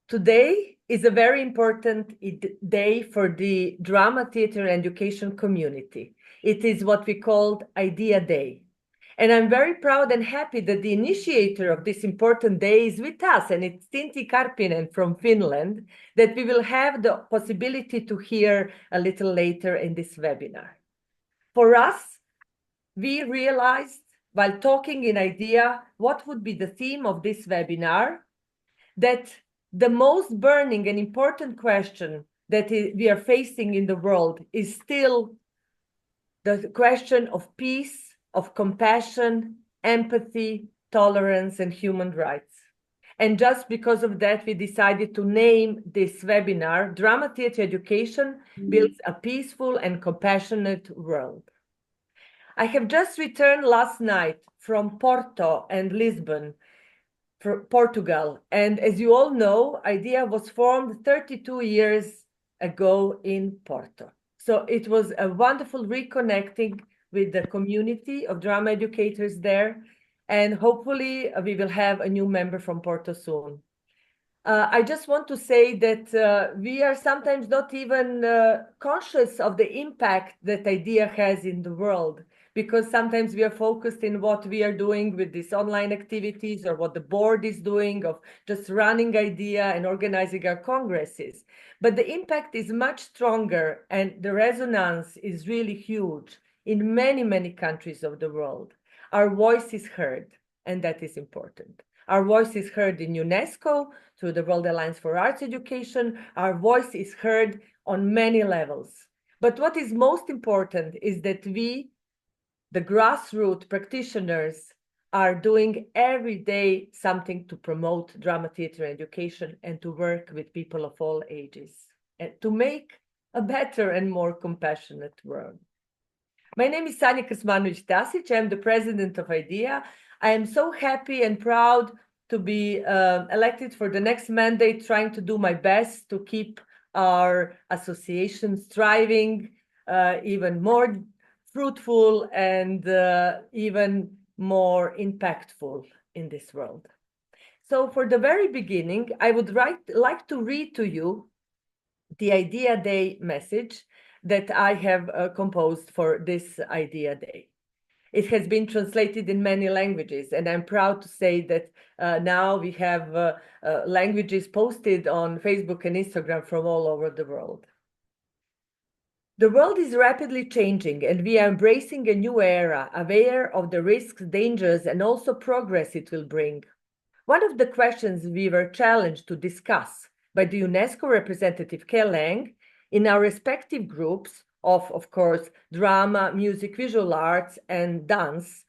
Today is a very important day for the drama theater education community. It is what we called Idea Day. And I'm very proud and happy that the initiator of this important day is with us, and it's Tinti Karpinen from Finland, that we will have the possibility to hear a little later in this webinar. For us, we realized while talking in idea what would be the theme of this webinar, that the most burning and important question that we are facing in the world is still the question of peace, of compassion, empathy, tolerance, and human rights. And just because of that, we decided to name this webinar, Drama Theatre Education Builds a Peaceful and Compassionate World. I have just returned last night from Porto and Lisbon, Portugal. And as you all know, IDEA was formed 32 years ago in Porto. So it was a wonderful reconnecting with the community of drama educators there. And hopefully we will have a new member from Porto soon. I just want to say that we are sometimes not even conscious of the impact that IDEA has in the world, because sometimes we are focused in what we are doing with these online activities or what the board is doing of just running IDEA and organizing our congresses. But the impact is much stronger and the resonance is really huge in many, many countries of the world. Our voice is heard, and that is important. Our voice is heard in UNESCO through the World Alliance for Arts Education. Our voice is heard on many levels. But what is most important is that we, the grassroots practitioners, are doing every day something to promote drama theater education and to work with people of all ages and to make a better and more compassionate world. My name is Sanja Krsmanović-Tasić. I'm the president of IDEA. I am so happy and proud to be elected for the next mandate, trying to do my best to keep our association thriving, even more fruitful and even more impactful in this world. So for the very beginning, I would like to read to you the Idea Day message that I have composed for this Idea Day. It has been translated in many languages, and I'm proud to say that now we have languages posted on Facebook and Instagram from all over the world. The world is rapidly changing, and we are embracing a new era, aware of the risks, dangers, and also progress it will bring. One of the questions we were challenged to discuss by the UNESCO representative Kel Lang in our respective groups of course, drama, music, visual arts, and dance,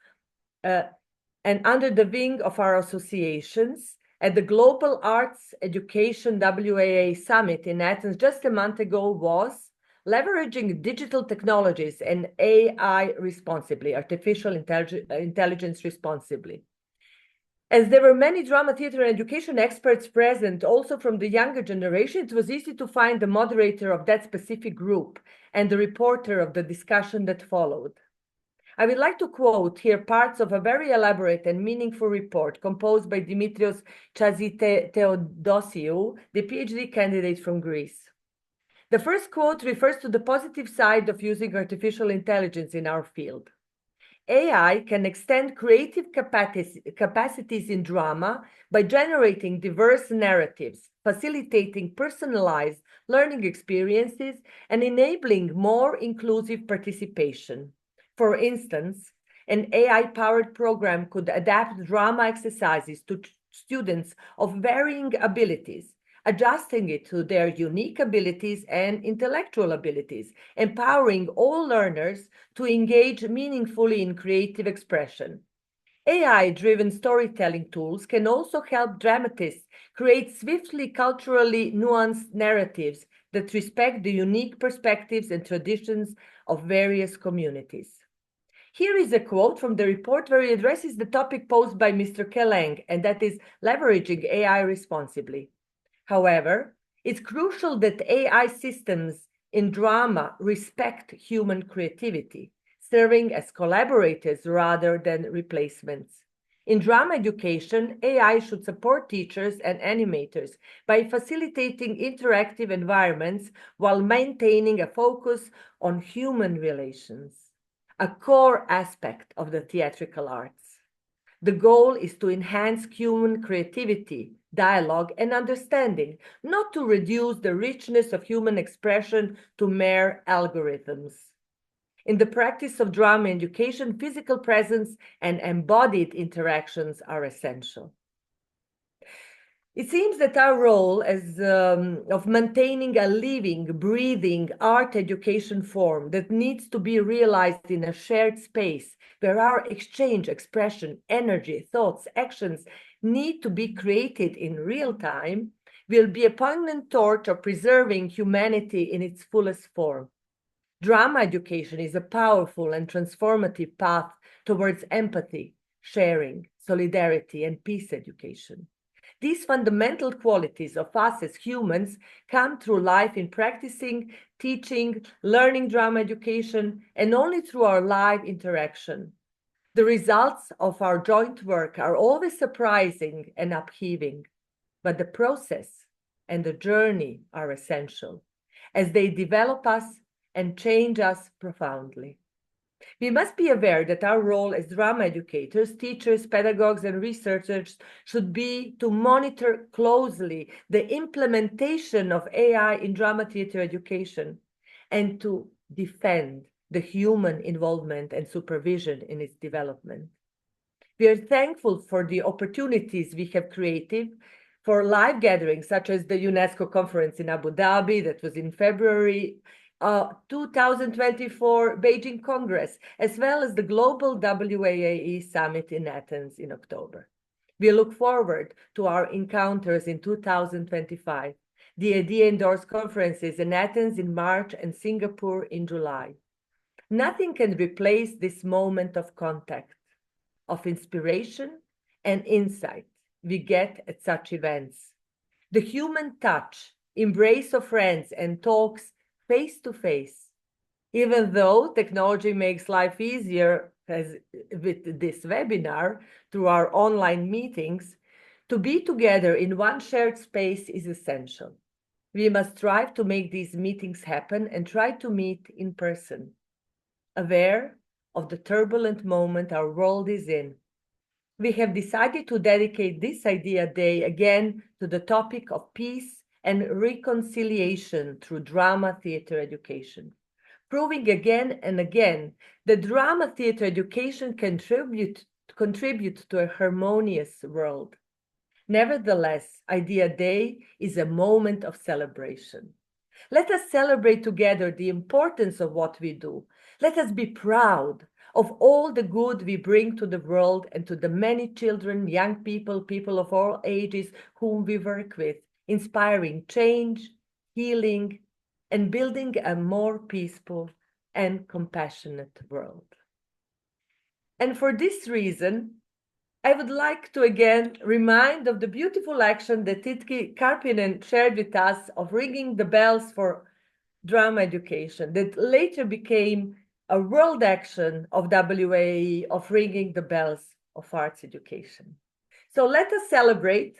and under the wing of our associations at the Global Arts Education WAA Summit in Athens just a month ago was leveraging digital technologies and AI responsibly, artificial intelligence responsibly. As there were many drama theater and education experts present, also from the younger generation, it was easy to find the moderator of that specific group and the reporter of the discussion that followed. I would like to quote here parts of a very elaborate and meaningful report composed by Dimitrios Theodosiou, the PhD candidate from Greece. The first quote refers to the positive side of using artificial intelligence in our field. AI can extend creative capacities in drama by generating diverse narratives, facilitating personalized learning experiences, and enabling more inclusive participation. For instance, an AI-powered program could adapt drama exercises to students of varying abilities, adjusting it to their unique abilities and intellectual abilities, empowering all learners to engage meaningfully in creative expression. AI-driven storytelling tools can also help dramatists create swiftly culturally nuanced narratives that respect the unique perspectives and traditions of various communities. Here is a quote from the report where he addresses the topic posed by Mr. Kel Lang, and that is leveraging AI responsibly. However, it's crucial that AI systems in drama respect human creativity, serving as collaborators rather than replacements. In drama education, AI should support teachers and animators by facilitating interactive environments while maintaining a focus on human relations, a core aspect of the theatrical arts. The goal is to enhance human creativity, dialogue, and understanding, not to reduce the richness of human expression to mere algorithms. In the practice of drama education, physical presence and embodied interactions are essential. It seems that our role as of maintaining a living, breathing art education form that needs to be realized in a shared space where our exchange, expression, energy, thoughts, actions need to be created in real time will be a poignant torch of preserving humanity in its fullest form. Drama education is a powerful and transformative path towards empathy, sharing, solidarity, and peace education. These fundamental qualities of us as humans come through life in practicing, teaching, learning drama education, and only through our live interaction. The results of our joint work are always surprising and upheaving, but the process and the journey are essential as they develop us and change us profoundly. We must be aware that our role as drama educators, teachers, pedagogues, and researchers should be to monitor closely the implementation of AI in drama theater education and to defend the human involvement and supervision in its development. We are thankful for the opportunities we have created for live gatherings, such as the UNESCO conference in Abu Dhabi that was in February 2024 Beijing Congress, as well as the Global WAAE Summit in Athens in October. We look forward to our encounters in 2025, the IDEA endorsed conferences in Athens in March and Singapore in July. Nothing can replace this moment of contact, of inspiration and insight we get at such events. The human touch, embrace of friends and talks face to face. Even though technology makes life easier as with this webinar through our online meetings, to be together in one shared space is essential. We must strive to make these meetings happen and try to meet in person. Aware of the turbulent moment our world is in, we have decided to dedicate this IDEA Day again to the topic of peace and reconciliation through drama theater education, proving again and again that drama theater education can contribute to a harmonious world. Nevertheless, IDEA Day is a moment of celebration. Let us celebrate together the importance of what we do. Let us be proud of all the good we bring to the world and to the many children, young people, people of all ages whom we work with, inspiring change, healing, and building a more peaceful and compassionate world. And for this reason, I would like to again remind of the beautiful action that Tytki Karppinen shared with us of ringing the bells for drama education that later became a world action of WAAE of ringing the bells of arts education. So let us celebrate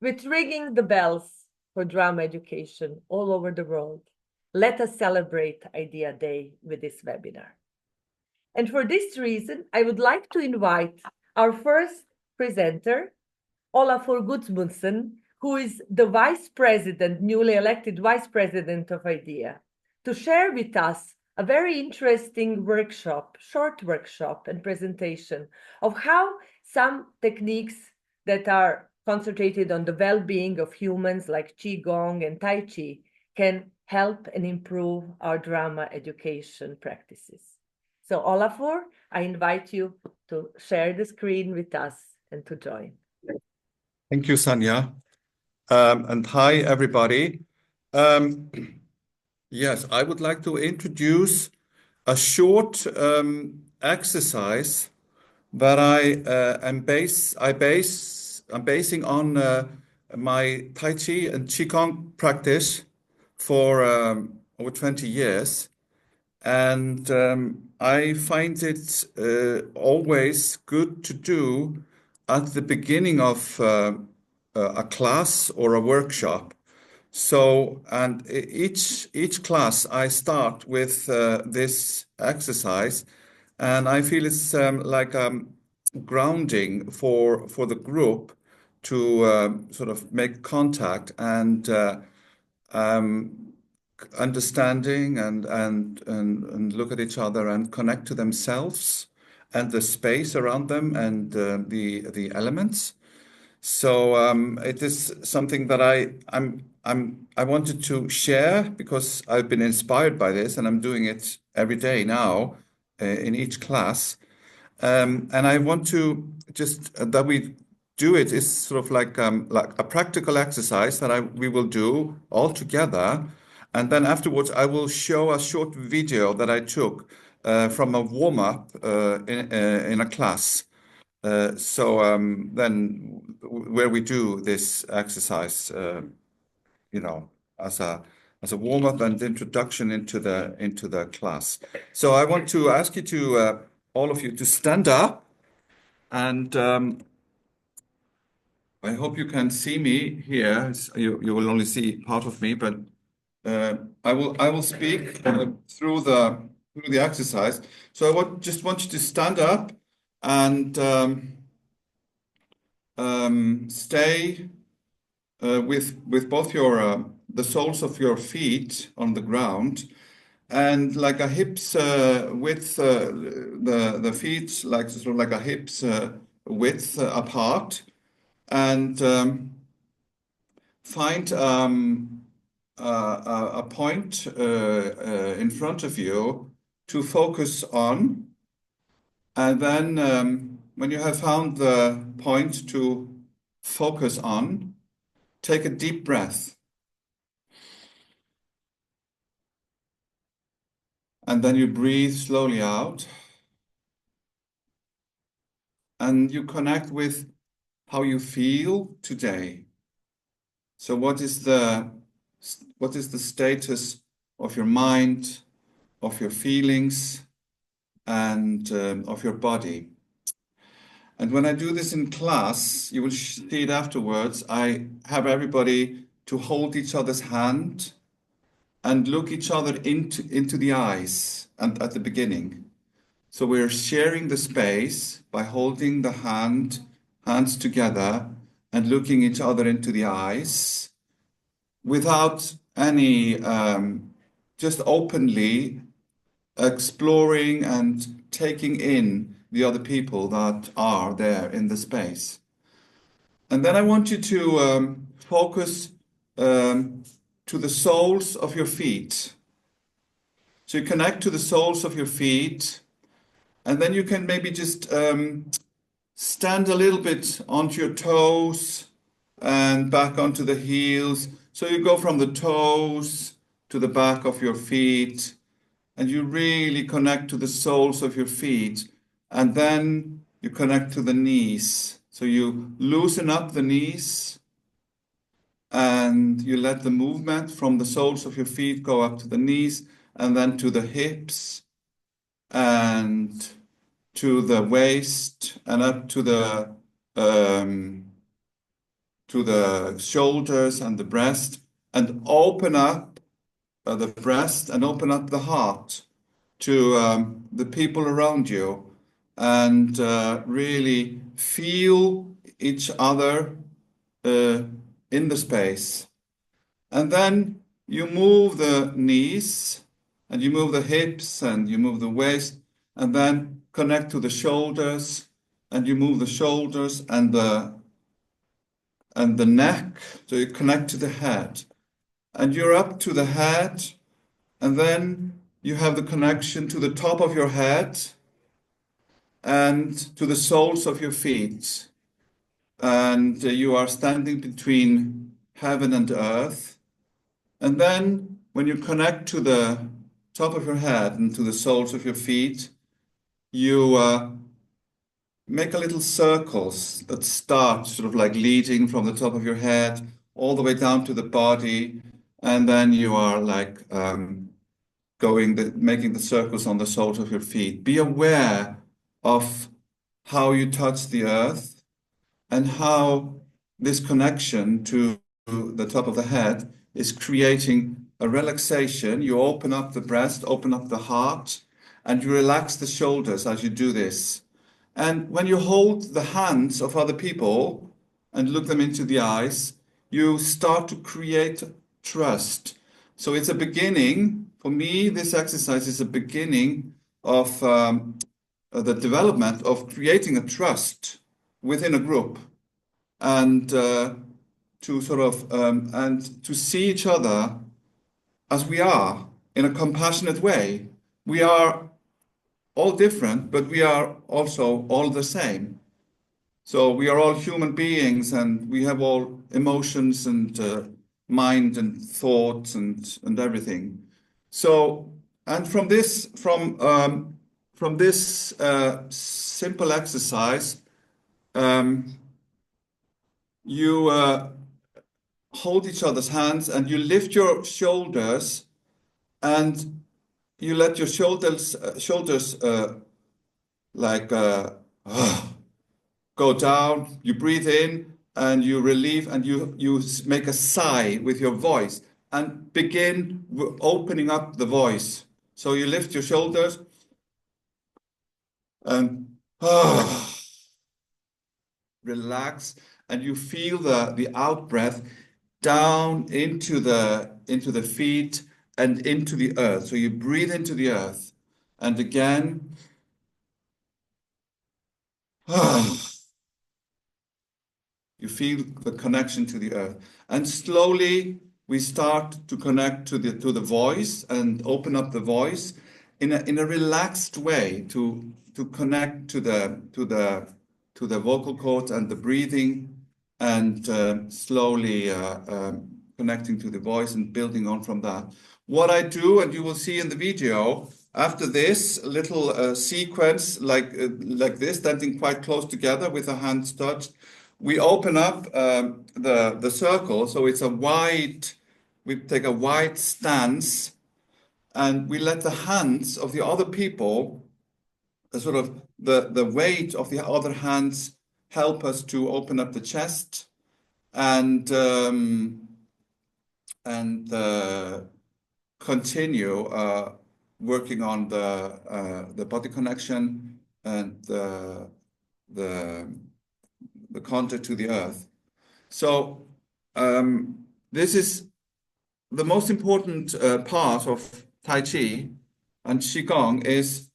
with ringing the bells for drama education all over the world. Let us celebrate IDEA Day with this webinar. And for this reason, I would like to invite our first presenter, Olafur Gudmundsson, who is the vice president, newly elected vice president of IDEA, to share with us a very interesting workshop, short workshop and presentation of how some techniques that are concentrated on the well-being of humans like Qigong and Tai Chi can help and improve our drama education practices. So Olafur, I invite you to share the screen with us and to join. Thank you, Sanja. And hi, everybody. Yes, I would like to introduce a short exercise that I'm basing on my Tai Chi and Qigong practice for over 20 years. And I find it always good to do at the beginning of a class or a workshop. So, and each class I start with this exercise, and I feel it's like grounding for the group to sort of make contact and um, understanding and look at each other and connect to themselves and the space around them and the elements. So it is something that I wanted to share because I've been inspired by this and I'm doing it every day now in each class. And I want to just that we do it is sort of like a practical exercise that we will do all together. And then afterwards, I will show a short video that I took from a warm-up in a class. Then where we do this exercise, you know, as a warm-up and introduction into the class. So I want to ask you to all of you to stand up, and I hope you can see me here. You will only see part of me, but I will speak through the exercise. So just want you to stand up and stay with both your the soles of your feet on the ground, and like a hips width, the feet like sort of like a hips width apart, and find a point in front of you to focus on, and then when you have found the point to focus on, take a deep breath. And then you breathe slowly out. And you connect with how you feel today. So what is the status of your mind, of your feelings, and of your body? And when I do this in class, you will see it afterwards. I have everybody to hold each other's hand and look each other into the eyes and at the beginning. So we're sharing the space by holding the hands together and looking each other into the eyes without any, just openly exploring and taking in the other people that are there in the space. And then I want you to focus to the soles of your feet. So you connect to the soles of your feet, and then you can maybe just stand a little bit onto your toes and back onto the heels. So you go from the toes to the back of your feet, and you really connect to the soles of your feet, and then you connect to the knees. So you loosen up the knees, and you let the movement from the soles of your feet go up to the knees, and then to the hips, and to the waist, and up to the shoulders and the breast, and open up the breast and open up the heart to the people around you, and really feel each other in the space. And then you move the knees, and you move the hips, and you move the waist, and then connect to the shoulders, and you move the shoulders and the neck, so you connect to the head. And you're up to the head, and then you have the connection to the top of your head and to the soles of your feet. And you are standing between heaven and earth. And then when you connect to the top of your head and to the soles of your feet, you make a little circles that start sort of like leading from the top of your head all the way down to the body. And then you are like making the circles on the soles of your feet. Be aware of how you touch the earth and how this connection to the top of the head is creating a relaxation. You open up the breast, open up the heart, and you relax the shoulders as you do this. And when you hold the hands of other people and look them into the eyes, you start to create trust. So it's a beginning. For me, this exercise is a beginning of the development of creating a trust within a group and to sort of and to see each other as we are in a compassionate way. We are all different, but we are also all the same. So we are all human beings, and we have all emotions and mind and thoughts and everything. So, and from this simple exercise, you hold each other's hands and you lift your shoulders and you let your shoulders like go down. You breathe in and you relieve and you make a sigh with your voice and begin opening up the voice. So you lift your shoulders and relax, and you feel the out breath down into the feet and into the earth. So you breathe into the earth, and again, you feel the connection to the earth, and slowly we start to connect to the voice and open up the voice in a relaxed way to connect to the vocal cords and the breathing, and slowly connecting to the voice and building on from that. What I do, and you will see in the video after this little sequence like this, standing quite close together with the hands touched, we open up the circle. So it's we take a wide stance, and we let the hands of the other people, sort of the weight of the other hands, help us to open up the chest and continue working on the body connection and the contact to the earth. So this is the most important part of Tai Chi and Qigong is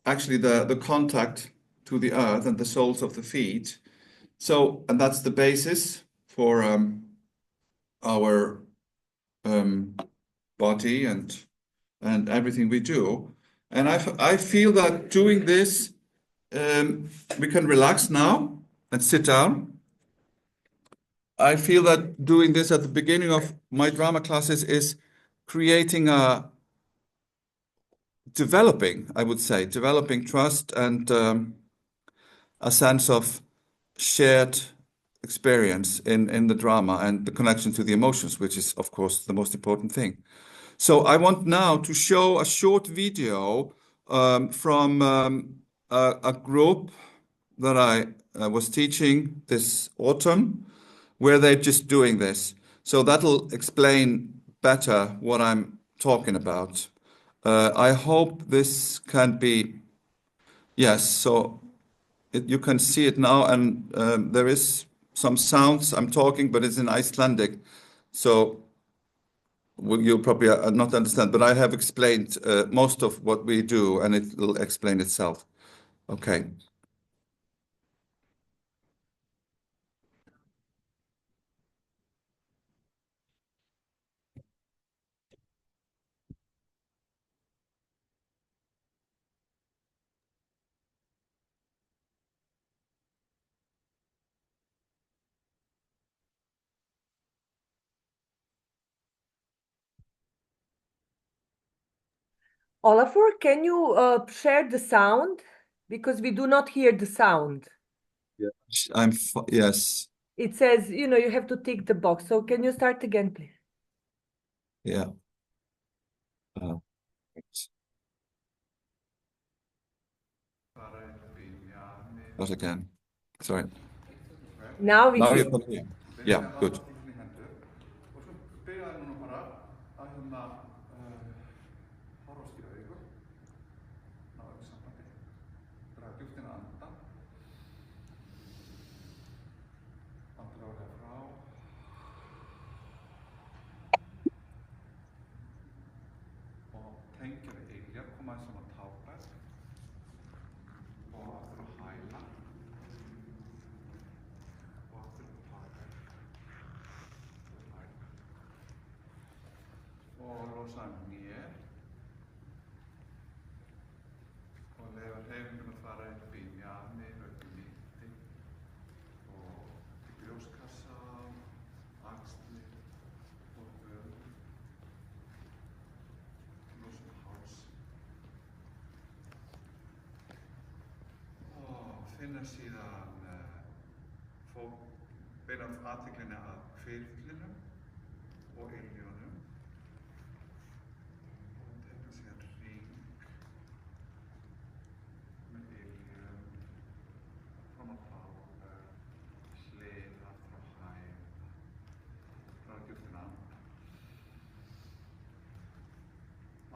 actually the contact to the earth and the soles of the feet. So, and that's the basis for our body and everything we do. And I feel that doing this, we can relax now and sit down. I feel that doing this at the beginning of my drama classes is creating developing trust and a sense of shared experience in the drama and the connection to the emotions, which is, of course, the most important thing. So I want now to show a short video from a group that I was teaching this autumn, where they're just doing this. So that'll explain better what I'm talking about. I hope this can be, yes, so you can see it now, and there is some sounds I'm talking, but it's in Icelandic. So you'll probably not understand, but I have explained most of what we do, and it will explain itself. Okay. Olafur, can you share the sound? Because we do not hear the sound. Yes. It says, you have to tick the box. So can you start again, please? Yeah. Not again. Sorry. Now we Now hear. you can hear. Yeah, good. Finna síðan beina athyglinni að hvirflinum og iljónum og tekur síðan hring með iljum fram á táberg, hlið aftur á hæl, draga djúpt inn andann,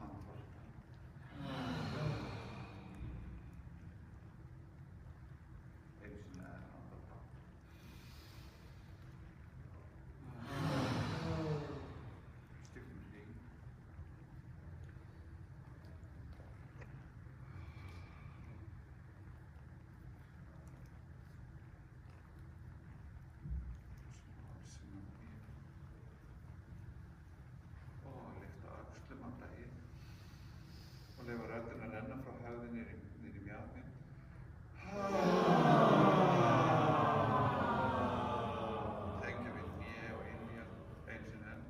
andvarpa. Einu sinni enn andvarpa. Stikkum hring. Og lyfta öxlum, anda inn og leyfa röddina að renna frá höfði niður í mjaðminn. Tengja við hné og ilja einu sinni enn.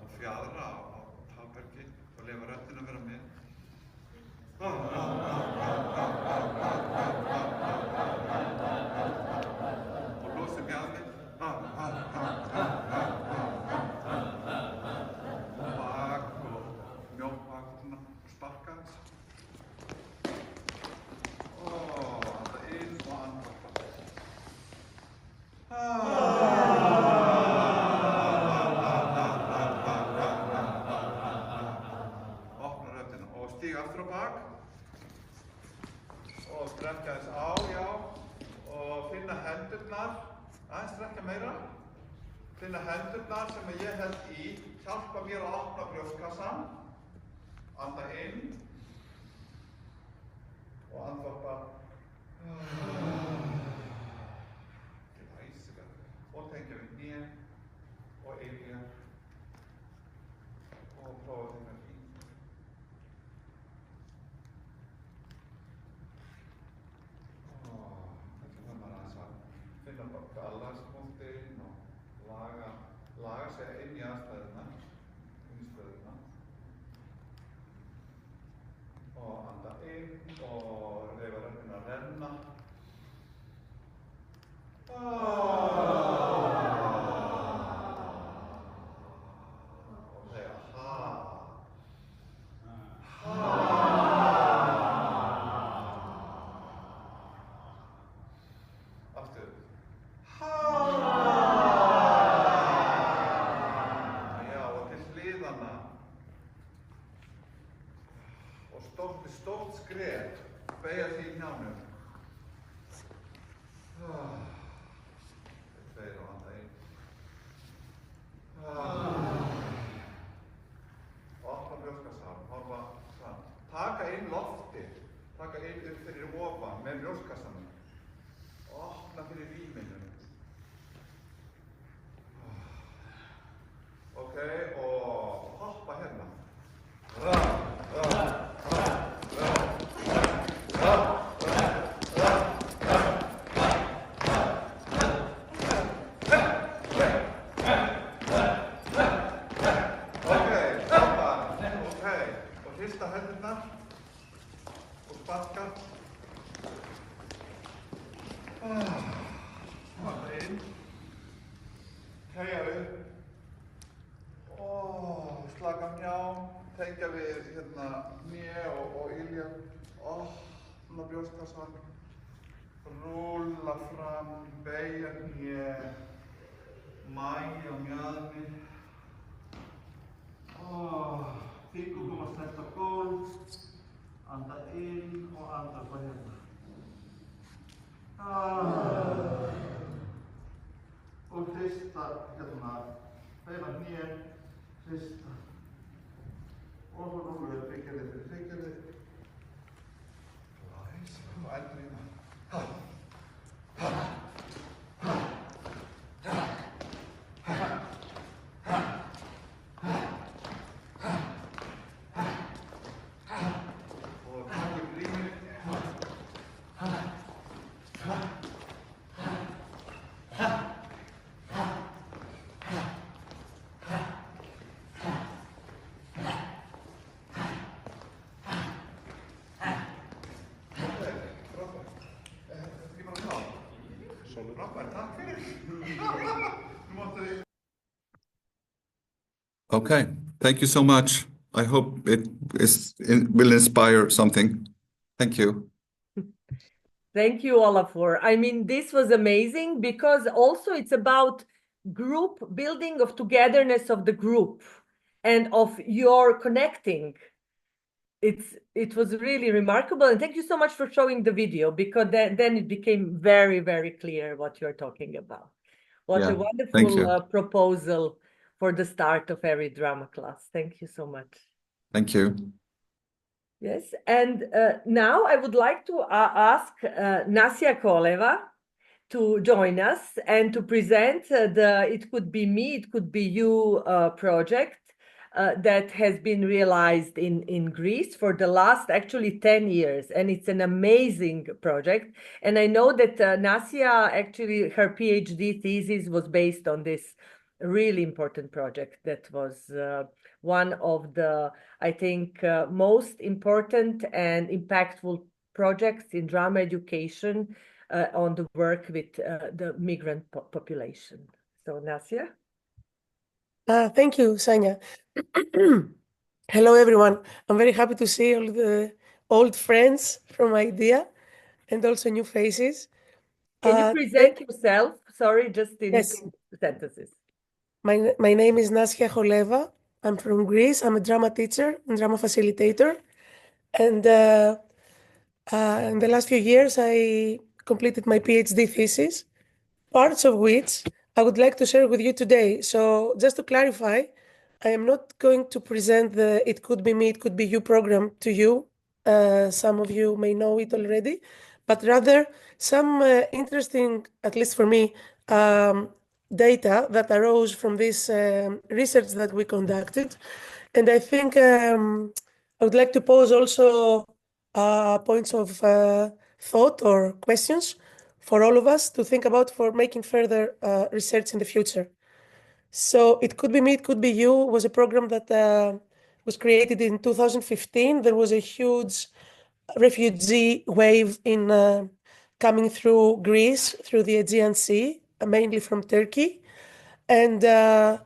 Og fjadra á tábergi og leyfa röddina að vera með. Og losa mjaðminn. Bak og mjótt bak og sparka aðeins. Anda inn og andvarpa. Opna röddina og stíga aftur á bak. Og strekka þess á, já. Og finna hendurnar, aðeins strekka meira. Finna hendurnar sem ég held í, hjálpa mér að opna brjóstkassann. Anda inn. Og andvarpa. Til æsilega. Og tengja við hné og ilja. Og prófa að finna hring. Þetta þarf maður aðeins að finna bara ballanspunktinn og laga sig inn í aðstæðuna, inn í stöðuna. Og anda inn og leyfa röddina að renna. Og segja ha. Aftur. Já, og til hliðanna. Og stórt skref. Beygja sig í hnjánum. inn, tegja upp, slaka mjá, tengja við hérna hné og ilja, opna brjóstkassann, rúlla fram, beygja hné, mæja mjaðmi, fingur koma snert á gólf, anda inn og anda upp á hérna. Og hrista hérna, beina hné, hrista. Og svo rúlum við hryggjarlið fyrir hryggjarlið. Glæs, og endur hérna. Og takk grímið. Okay, thank you so much. I hope will inspire something. Thank you. Thank you, Olafur. I mean, this was amazing because also it's about group building of togetherness of the group and of your connecting. It was really remarkable. And thank you so much for showing the video because then it became very, very clear what you're talking about. What Yeah, a thank you. wonderful proposal for the start of every drama class. Thank you so much. Thank you. Yes, and now I would like to ask Nasia Koleva to join us and to present the It Could Be Me, It Could Be You project that has been realized in Greece for the last actually 10 years. And it's an amazing project. And I know that Nasia, actually, her PhD thesis was based on this really important project that was one of the, I think, most important and impactful projects in drama education on the work with the migrant population. So, Nasia? Thank you, Sanya. Hello, everyone. I'm very happy to see all the old friends from IDEA and also new faces. Can you present yourself? Sorry, just in Yes. sentences. My name is Nasia Koleva. I'm from Greece. I'm a drama teacher and drama facilitator. And in the last few years, I completed my PhD thesis, parts of which I would like to share with you today. So just to clarify, I am not going to present the It Could Be Me, It Could Be You program to you. Some of you may know it already, but rather some interesting, at least for me, data that arose from this research that we conducted. And I think I would like to pose also points of thought or questions for all of us to think about for making further research in the future. So It Could Be Me, It Could Be You was a program that was created in 2015. There was a huge refugee wave in coming through Greece, through the Aegean Sea, mainly from Turkey. And the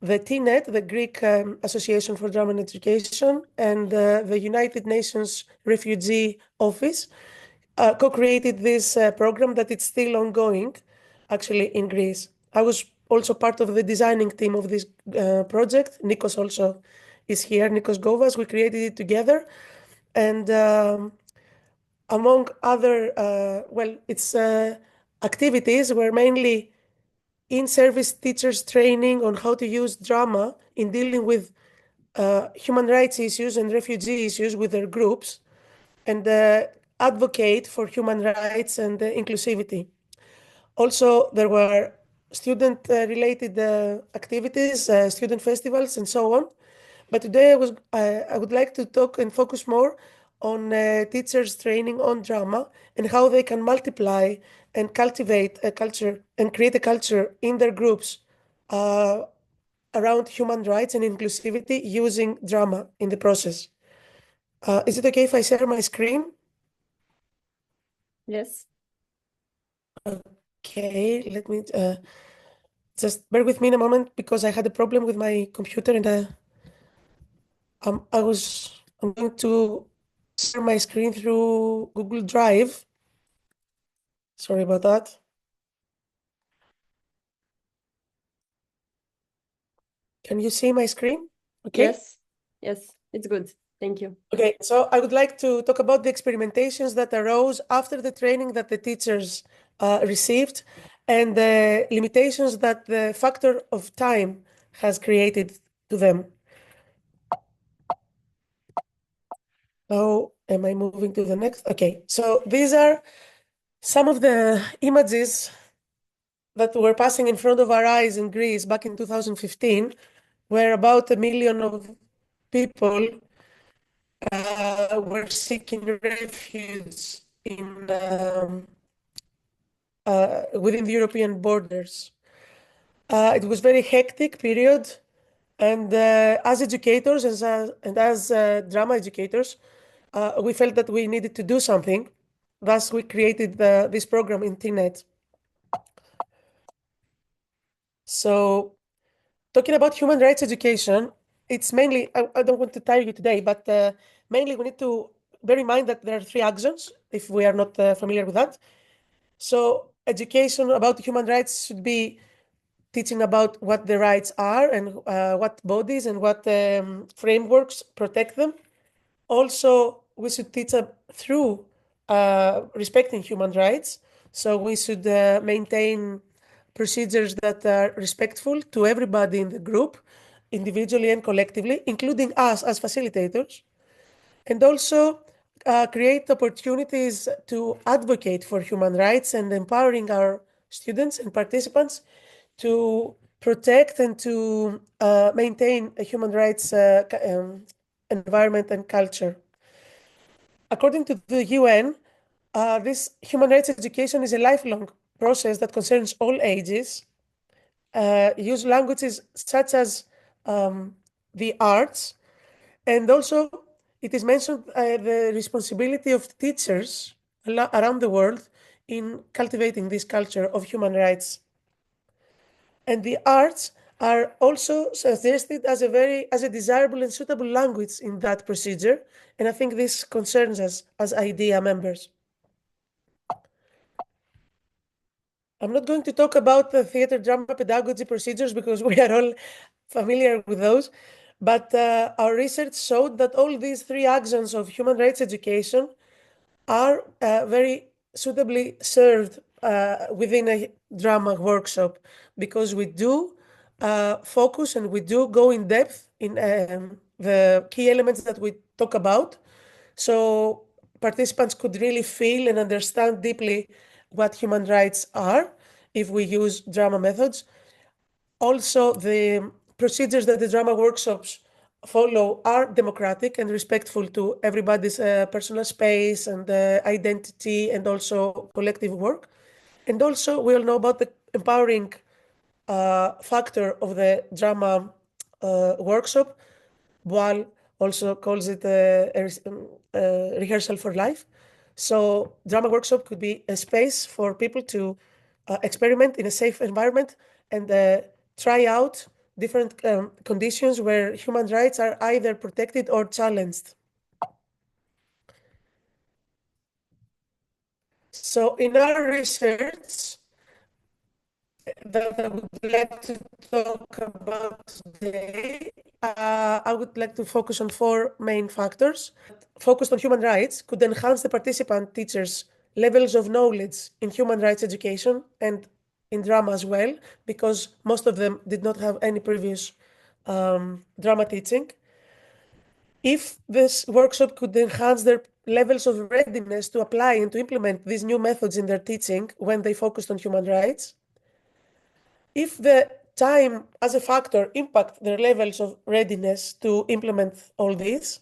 TNET, the Greek Association for Drama and Education, and the United Nations Refugee Office co-created this program that it's still ongoing, actually, in Greece. I was also part of the designing team of this project. Nikos also is here, Nikos Govas. We created it together. And among other, its activities were mainly in-service teachers training on how to use drama in dealing with human rights issues and refugee issues with their groups, and advocate for human rights and inclusivity. Also, there were student-related activities, student festivals, and so on. But today I would like to talk and focus more on teachers training on drama and how they can multiply and cultivate a culture and create a culture in their groups around human rights and inclusivity using drama in the process. Is it okay if I share my screen? Yes. Okay, let me just bear with me in a moment because I had a problem with my computer and I'm going to share my screen through Google Drive. Sorry about that. Can you see my screen? Okay. Yes, it's good. Thank you. Okay, so I would like to talk about the experimentations that arose after the training that the teachers received and the limitations that the factor of time has created to them. Oh, am I moving to the next? Okay, so these are some of the images that were passing in front of our eyes in Greece back in 2015, where about 1 million of people were seeking refuge in within the European borders. It was very hectic period, and as educators and as drama educators, we felt that we needed to do something. Thus, we created this program in TNET. So, talking about human rights education, it's mainly, I don't want to tire you today, but mainly we need to bear in mind that there are 3 axons, if we are not familiar with that. So, education about human rights should be teaching about what the rights are and what bodies and what frameworks protect them. Also, we should teach through respecting human rights. So we should maintain procedures that are respectful to everybody in the group, individually and collectively, including us as facilitators. And also create opportunities to advocate for human rights and empowering our students and participants to protect and to maintain a human rights environment and culture. According to the UN, this human rights education is a lifelong process that concerns all ages. Use languages such as the arts, and also it is mentioned the responsibility of teachers around the world in cultivating this culture of human rights. And the arts are also suggested as a desirable and suitable language in that procedure, and I think this concerns us as IDEA members. I'm not going to talk about the theater drama pedagogy procedures because we are all familiar with those, but our research showed that all these 3 axons of human rights education are very suitably served within a drama workshop because we do focus and we do go in depth in the key elements that we talk about. So participants could really feel and understand deeply what human rights are if we use drama methods. Also, the procedures that the drama workshops follow are democratic and respectful to everybody's personal space and identity and also collective work. And also, we all know about the empowering factor of the drama workshop. Boal also calls it a rehearsal for life. So drama workshop could be a space for people to experiment in a safe environment and try out different conditions where human rights are either protected or challenged. So in our research that I would like to talk about today, I would like to focus on 4 main factors. Focused on human rights could enhance the participant teachers' levels of knowledge in human rights education and in drama as well, because most of them did not have any previous drama teaching. If this workshop could enhance their levels of readiness to apply and to implement these new methods in their teaching when they focused on human rights, if the time as a factor impact their levels of readiness to implement all this,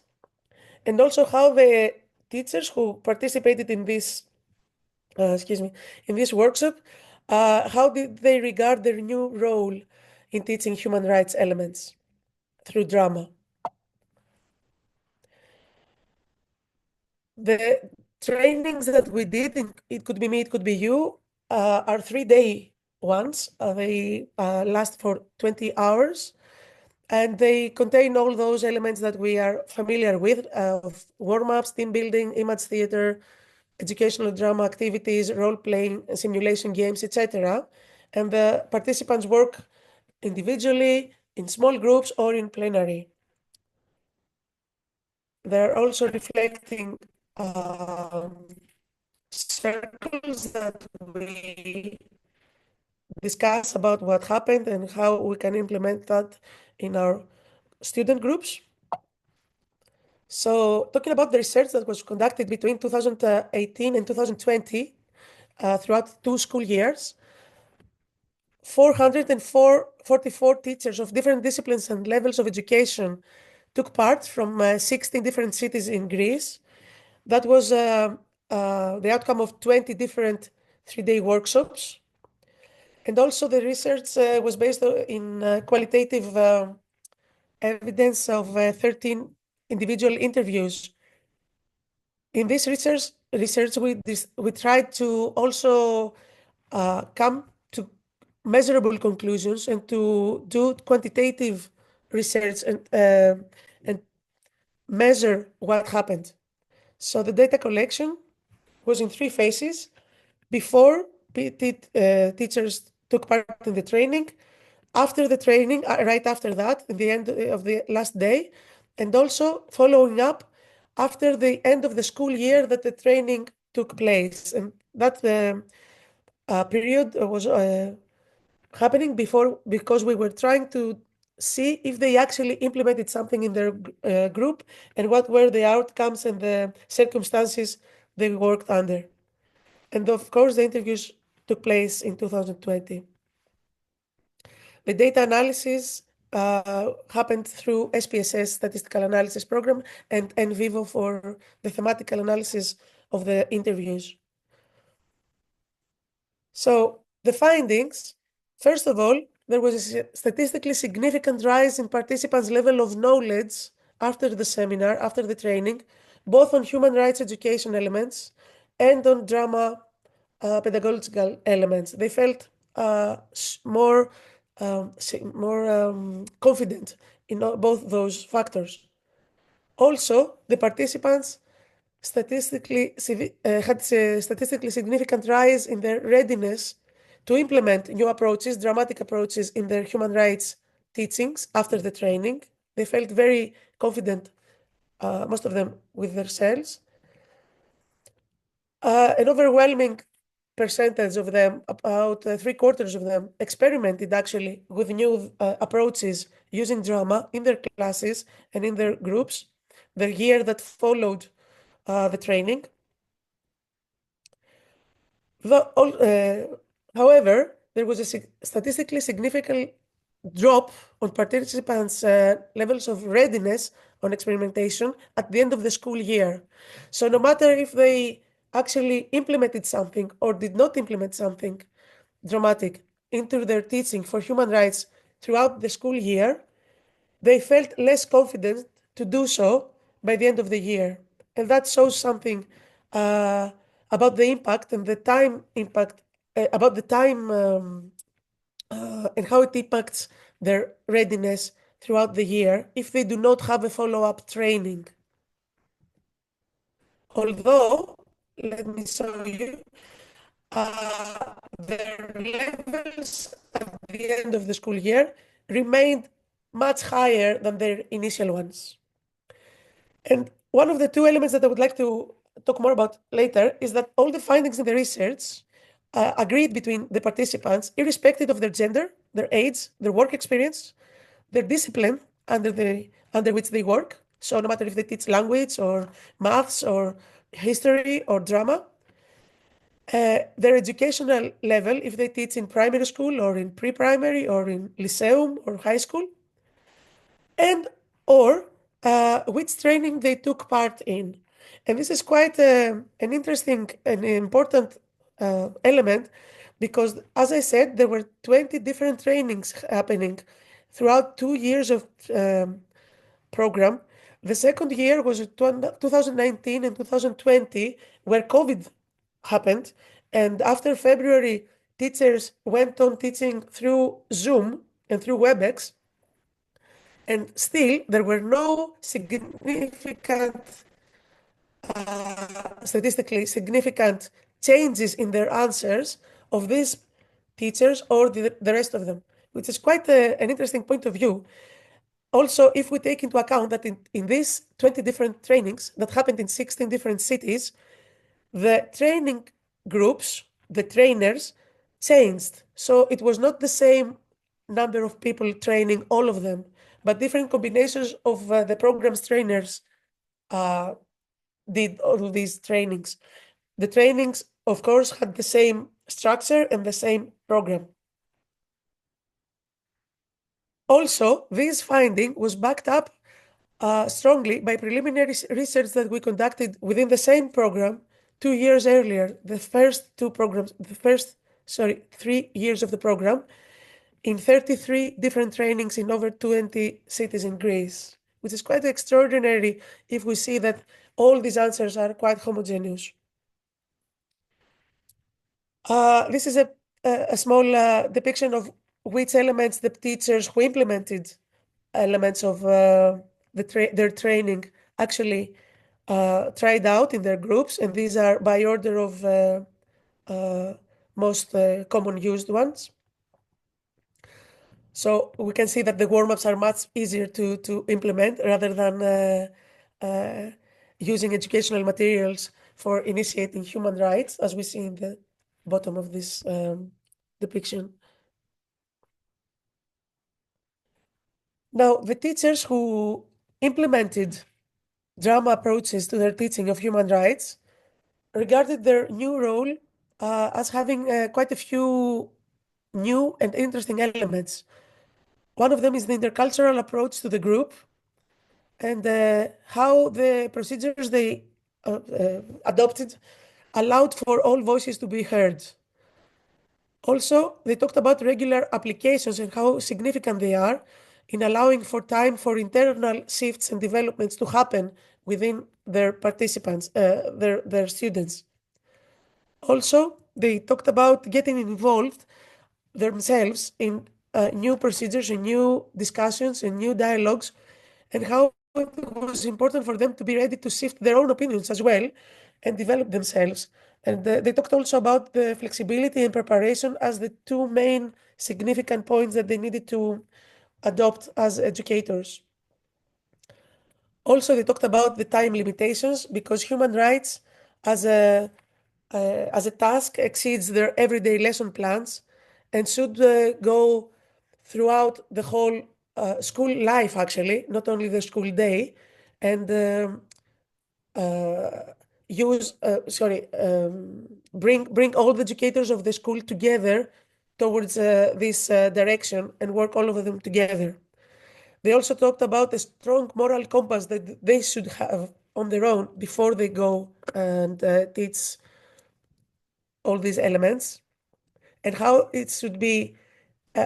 and also how the teachers who participated in this, in this workshop, how did they regard their new role in teaching human rights elements through drama? The trainings that we did, it could be me, it could be you, are 3-day ones. They last for 20 hours, and they contain all those elements that we are familiar with of warm-ups, team building, image theater, educational drama activities, role-playing, simulation games, etc. And the participants work individually, in small groups, or in plenary. They're also reflecting circles that we discuss about what happened and how we can implement that in our student groups. So talking about the research that was conducted between 2018 and 2020 throughout 2 school years, 44 teachers of different disciplines and levels of education took part from 16 different cities in Greece. That was the outcome of 20 different 3-day workshops. And also the research was based in qualitative evidence of 13 individual interviews. In this research we tried to also come to measurable conclusions and to do quantitative research and measure what happened. So the data collection was in 3 phases. Before teachers took part in the training, after the training, right after that, at the end of the last day, and also following up after the end of the school year that the training took place. And that period was happening before because we were trying to see if they actually implemented something in their group and what were the outcomes and the circumstances they worked under. And of course, the interviews took place in 2020. The data analysis happened through SPSS, Statistical Analysis Program, and NVivo for the thematical analysis of the interviews. So the findings, first of all, there was a statistically significant rise in participants' level of knowledge after the seminar, after the training, both on human rights education elements and on drama pedagogical elements. They felt more confident in both those factors. Also, the participants had a statistically significant rise in their readiness to implement new approaches, dramatic approaches in their human rights teachings after the training. They felt very confident, most of them, with themselves. An overwhelming percentage of them, about 3/4 of them, experimented actually with new approaches using drama in their classes and in their groups the year that followed the training. However, there was a statistically significant drop on participants' levels of readiness on experimentation at the end of the school year. So no matter if they actually implemented something or did not implement something dramatic into their teaching for human rights throughout the school year, they felt less confident to do so by the end of the year. And that shows something about the impact and the time impact, about the time and how it impacts their readiness throughout the year if they do not have a follow-up training. Although, let me show you, their levels at the end of the school year remained much higher than their initial ones. And one of the 2 elements that I would like to talk more about later is that all the findings in the research agreed between the participants, irrespective of their gender, their age, their work experience, their discipline under which they work. So no matter if they teach language or maths or history or drama, their educational level, if they teach in primary school or in pre-primary or in lyceum or high school, and or which training they took part in. And this is quite an interesting and important element because, as I said, there were 20 different trainings happening throughout 2 years of program. The second year was 2019 and 2020, where COVID happened, And after February, teachers went on teaching through Zoom and through WebEx, and still there were no significant, statistically significant changes in their answers of these teachers or the rest of them, which is quite an interesting point of view. Also, if we take into account that in these 20 different trainings that happened in 16 different cities, the training groups, the trainers, changed. So it was not the same number of people training all of them, but different combinations of the program's trainers did all these trainings. The trainings, of course, had the same structure and the same program. Also, this finding was backed up strongly by preliminary research that we conducted within the same program 2 years earlier. The first 3 years of the program in 33 different trainings in over 20 cities in Greece, which is quite extraordinary if we see that all these answers are quite homogeneous. This is a small depiction of which elements the teachers who implemented elements of their training actually tried out in their groups, and these are by order of most common used ones. So we can see that the warm-ups are much easier to implement rather than using educational materials for initiating human rights, as we see in the bottom of this depiction. Now, the teachers who implemented drama approaches to their teaching of human rights regarded their new role as having quite a few new and interesting elements. One of them is the intercultural approach to the group and how the procedures they adopted allowed for all voices to be heard. Also, they talked about regular applications and how significant they are in allowing for time for internal shifts and developments to happen within their participants, their students. Also, they talked about getting involved themselves in new procedures and new discussions and new dialogues, and how it was important for them to be ready to shift their own opinions as well and develop themselves. And they talked also about the flexibility and preparation as the two main significant points that they needed to adopt as educators. Also, they talked about the time limitations because human rights as a task exceeds their everyday lesson plans and should go throughout the whole school life, actually, not only the school day, and bring all the educators of the school together towards this direction and work all of them together. They also talked about a strong moral compass that they should have on their own before they go and teach all these elements, and how it should be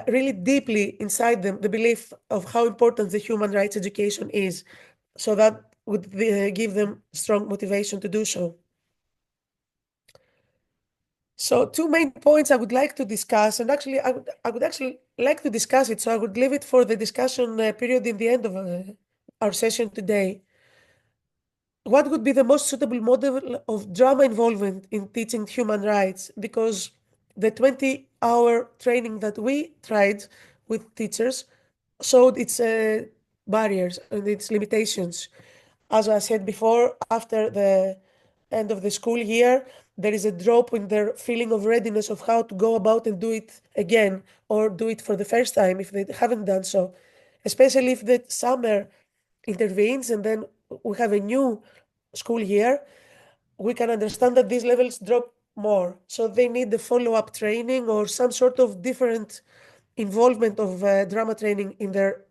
really deeply inside them, the belief of how important the human rights education is. So that would give them strong motivation to do so. So two main points I would like to discuss, and actually I would actually like to discuss it, so I would leave it for the discussion period in the end of our session today. What would be the most suitable model of drama involvement in teaching human rights? Because the 20-hour training that we tried with teachers showed its barriers and its limitations. As I said before, after the end of the school year, there is a drop in their feeling of readiness of how to go about and do it again or do it for the first time if they haven't done so, especially if the summer intervenes and then we have a new school year. We can understand that these levels drop more. So they need the follow-up training or some sort of different involvement of drama training in their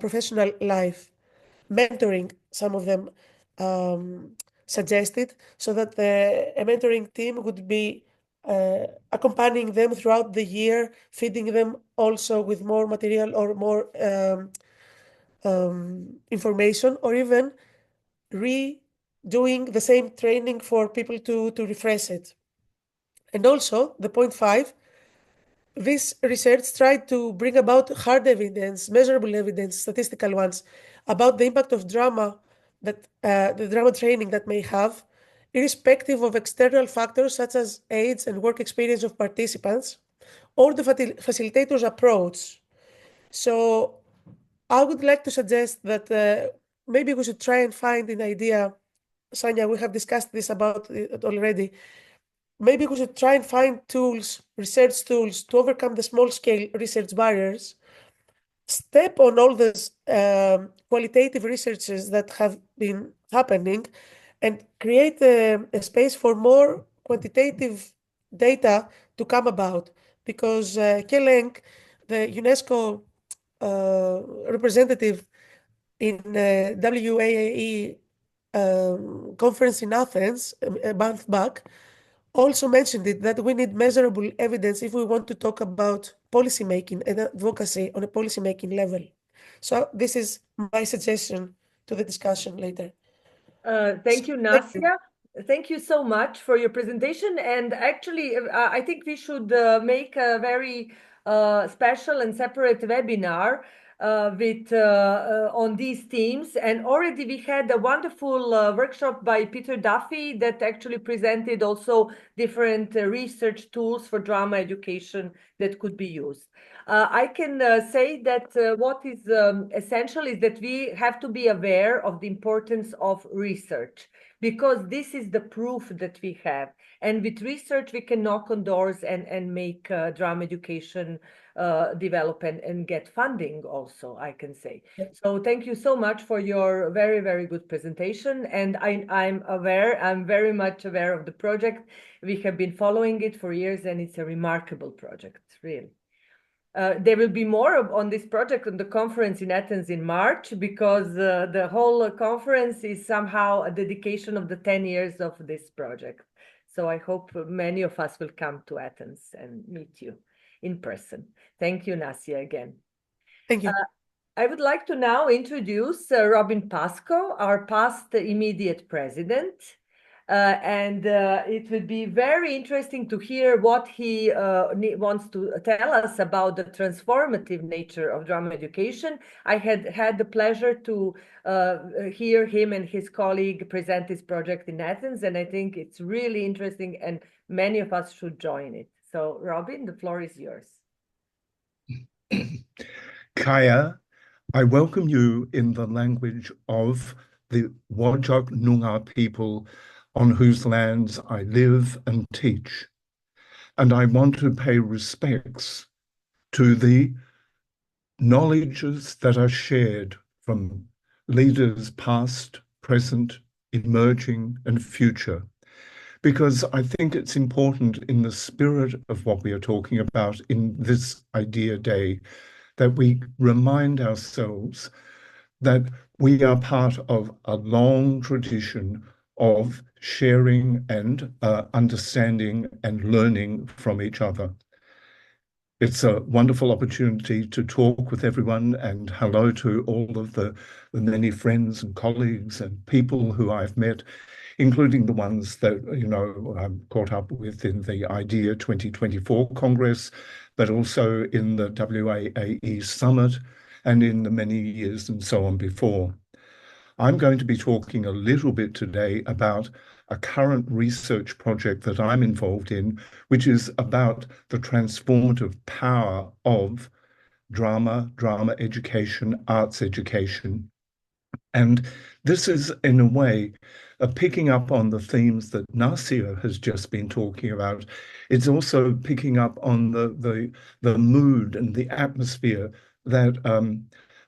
professional life. Mentoring, some of them suggested, so that a mentoring team would be accompanying them throughout the year, feeding them also with more material or more information, or even redoing the same training for people to refresh it. And also, the point 5, this research tried to bring about hard evidence, measurable evidence, statistical ones, about the impact of drama that the drama training that may have, irrespective of external factors such as age and work experience of participants, or the facilitator's approach. So I would like to suggest that maybe we should try and find an idea. Sanya, we have discussed this about it already. Maybe we should try and find tools, research tools, to overcome the small-scale research barriers, step on all these qualitative researches that have been happening, and create a space for more quantitative data to come about. Because Kelenc, the UNESCO representative in WAAE conference in Athens a month back, also mentioned it, that we need measurable evidence if we want to talk about policy making and advocacy on a policy making level. So this is my suggestion to the discussion later. Thank you, Nasia. Thank you so much for your presentation. And actually, I think we should make a very special and separate webinar with on these themes. And already we had a wonderful workshop by Peter Duffy that actually presented also different research tools for drama education that could be used. I can say that what is essential is that we have to be aware of the importance of research, because this is the proof that we have. And with research, we can knock on doors and make drama education develop and get funding also, I can say. So thank you so much for your very, very good presentation. And I'm very much aware of the project. We have been following it for years, and it's a remarkable project, really. There will be more on this project on the conference in Athens in March, because the whole conference is somehow a dedication of the 10 years of this project. So I hope many of us will come to Athens and meet you in person. Thank you, Nasia, again. Thank you. I would like to now introduce Robin Pascoe, our past immediate president. And it would be very interesting to hear what he wants to tell us about the transformative nature of drama education. I had the pleasure to hear him and his colleague present this project in Athens, and I think it's really interesting, and many of us should join it. So, Robin, the floor is yours. Kaya, I welcome you in the language of the Whadjuk Noongar people on whose lands I live and teach. And I want to pay respects to the knowledges that are shared from leaders past, present, emerging, and future, because I think it's important in the spirit of what we are talking about in this Idea Day that we remind ourselves that we are part of a long tradition of sharing and understanding and learning from each other. It's a wonderful opportunity to talk with everyone, and hello to all of the many friends and colleagues and people who I've met, including the ones that, you know, I'm caught up with in the IDEA 2024 Congress, but also in the WAAE Summit and in the many years and so on before. I'm going to be talking a little bit today about a current research project that I'm involved in, which is about the transformative power of drama education, arts education. And this is, in a way, picking up on the themes that Nasia has just been talking about. It's also picking up on the mood and the atmosphere that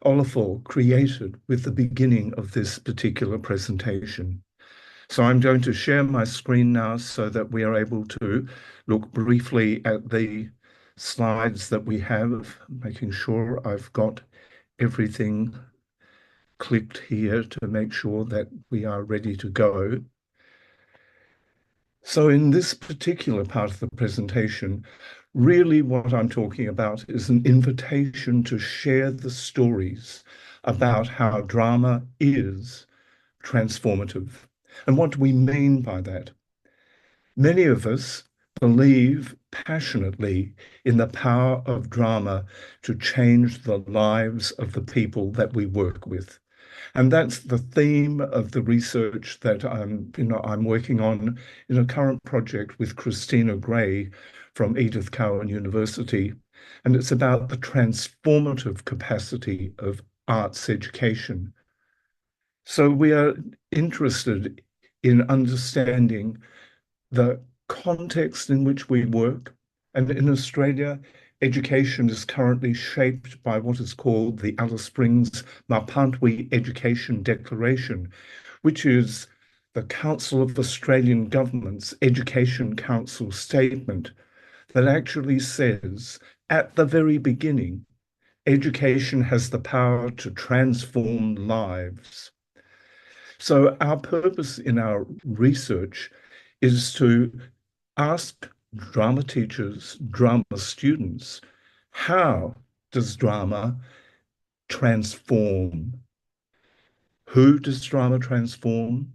Olafur created with the beginning of this particular presentation. So I'm going to share my screen now so that we are able to look briefly at the slides that we have, making sure I've got everything clicked here to make sure that we are ready to go. So in this particular part of the presentation, really what I'm talking about is an invitation to share the stories about how drama is transformative. And what do we mean by that? Many of us believe passionately in the power of drama to change the lives of the people that we work with. And that's the theme of the research that I'm working on in a current project with Christina Gray from Edith Cowan University. And it's about the transformative capacity of arts education. So we are interested in understanding the context in which we work. And in Australia, education is currently shaped by what is called the Alice Springs Mapantwi Education Declaration, which is the Council of Australian Government's Education Council statement that actually says, at the very beginning, education has the power to transform lives. So our purpose in our research is to ask drama teachers, drama students, how does drama transform? Who does drama transform?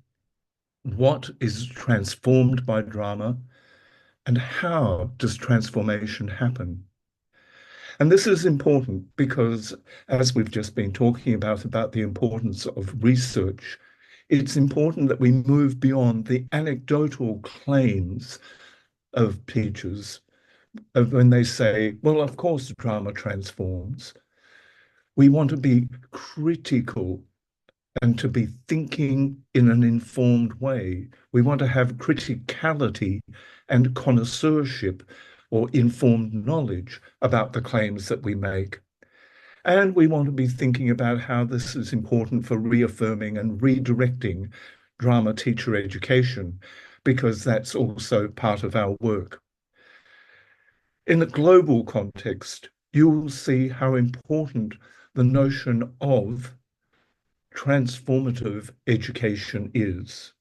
What is transformed by drama? And how does transformation happen? And this is important because, as we've just been talking about the importance of research, it's important that we move beyond the anecdotal claims of teachers when they say, well, of course, drama transforms. We want to be critical and to be thinking in an informed way. We want to have criticality and connoisseurship or informed knowledge about the claims that we make. And we want to be thinking about how this is important for reaffirming and redirecting drama teacher education, because that's also part of our work. In a global context, you will see how important the notion of transformative education is.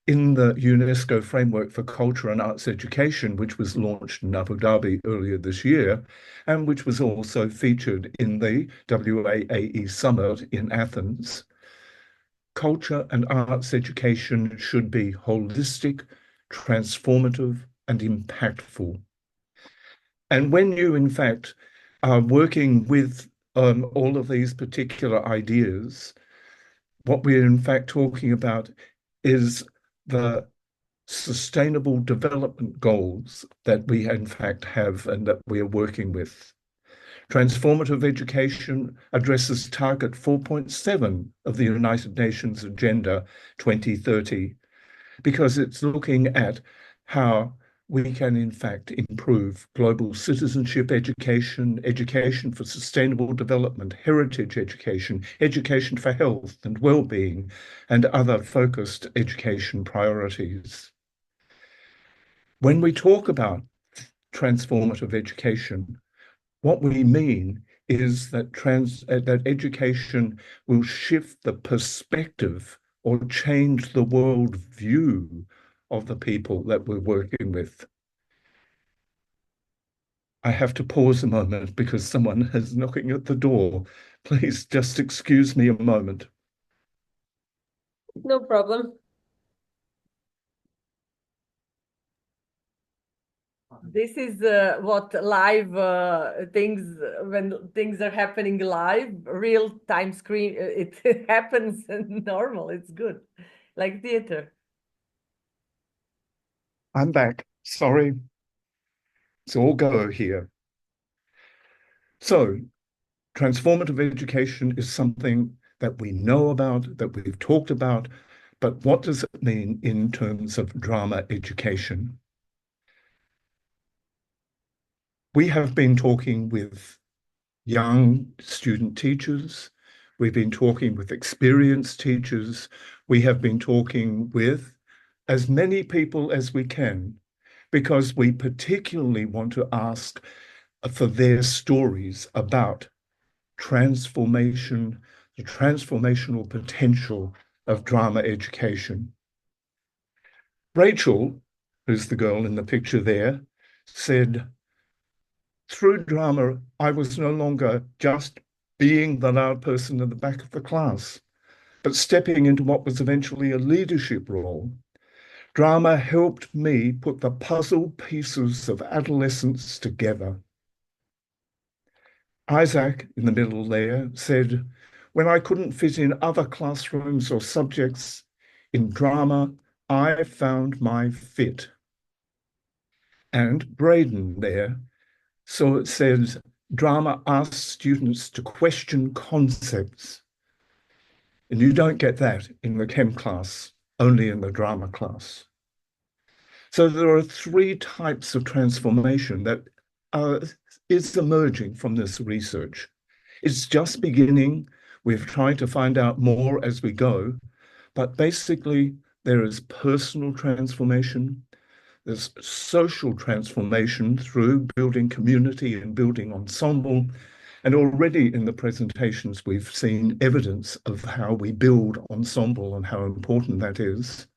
In the UNESCO Framework for Culture and Arts Education, which was launched in Abu Dhabi earlier this year, and which was also featured in the WAAE Summit in Athens, culture and arts education should be holistic, transformative, and impactful. And when you, in fact, are working with all of these particular ideas, what we're in fact talking about is the sustainable development goals that we in fact have and that we are working with. Transformative education addresses target 4.7 of the United Nations Agenda 2030, because it's looking at how we can in fact improve global citizenship education, education for sustainable development, heritage education, education for health and well-being, and other focused education priorities. When we talk about transformative education, what we mean is that that education will shift the perspective or change the world view of the people that we're working with. I have to pause a moment because someone is knocking at the door. Please just excuse me a moment. No problem. This is what live things, when things are happening live, real time screen, it happens normal. It's good, like theater. I'm back. Sorry. It's all go here. So, transformative education is something that we know about, that we've talked about, but what does it mean in terms of drama education? We have been talking with young student teachers. We've been talking with experienced teachers. We have been talking with as many people as we can, because we particularly want to ask for their stories about transformation, the transformational potential of drama education. Rachel, who's the girl in the picture there, said, through drama, I was no longer just being the loud person in the back of the class, but stepping into what was eventually a leadership role. Drama helped me put the puzzle pieces of adolescence together. Isaac, in the middle there, said, when I couldn't fit in other classrooms or subjects in drama, I found my fit. And Braden there, so it says, drama asks students to question concepts. And you don't get that in the chem class, only in the drama class. So there are three types of transformation that is emerging from this research. It's just beginning. We've tried to find out more as we go, but basically there is personal transformation, there's social transformation through building community and building ensemble. And already in the presentations, we've seen evidence of how we build ensemble and how important that is.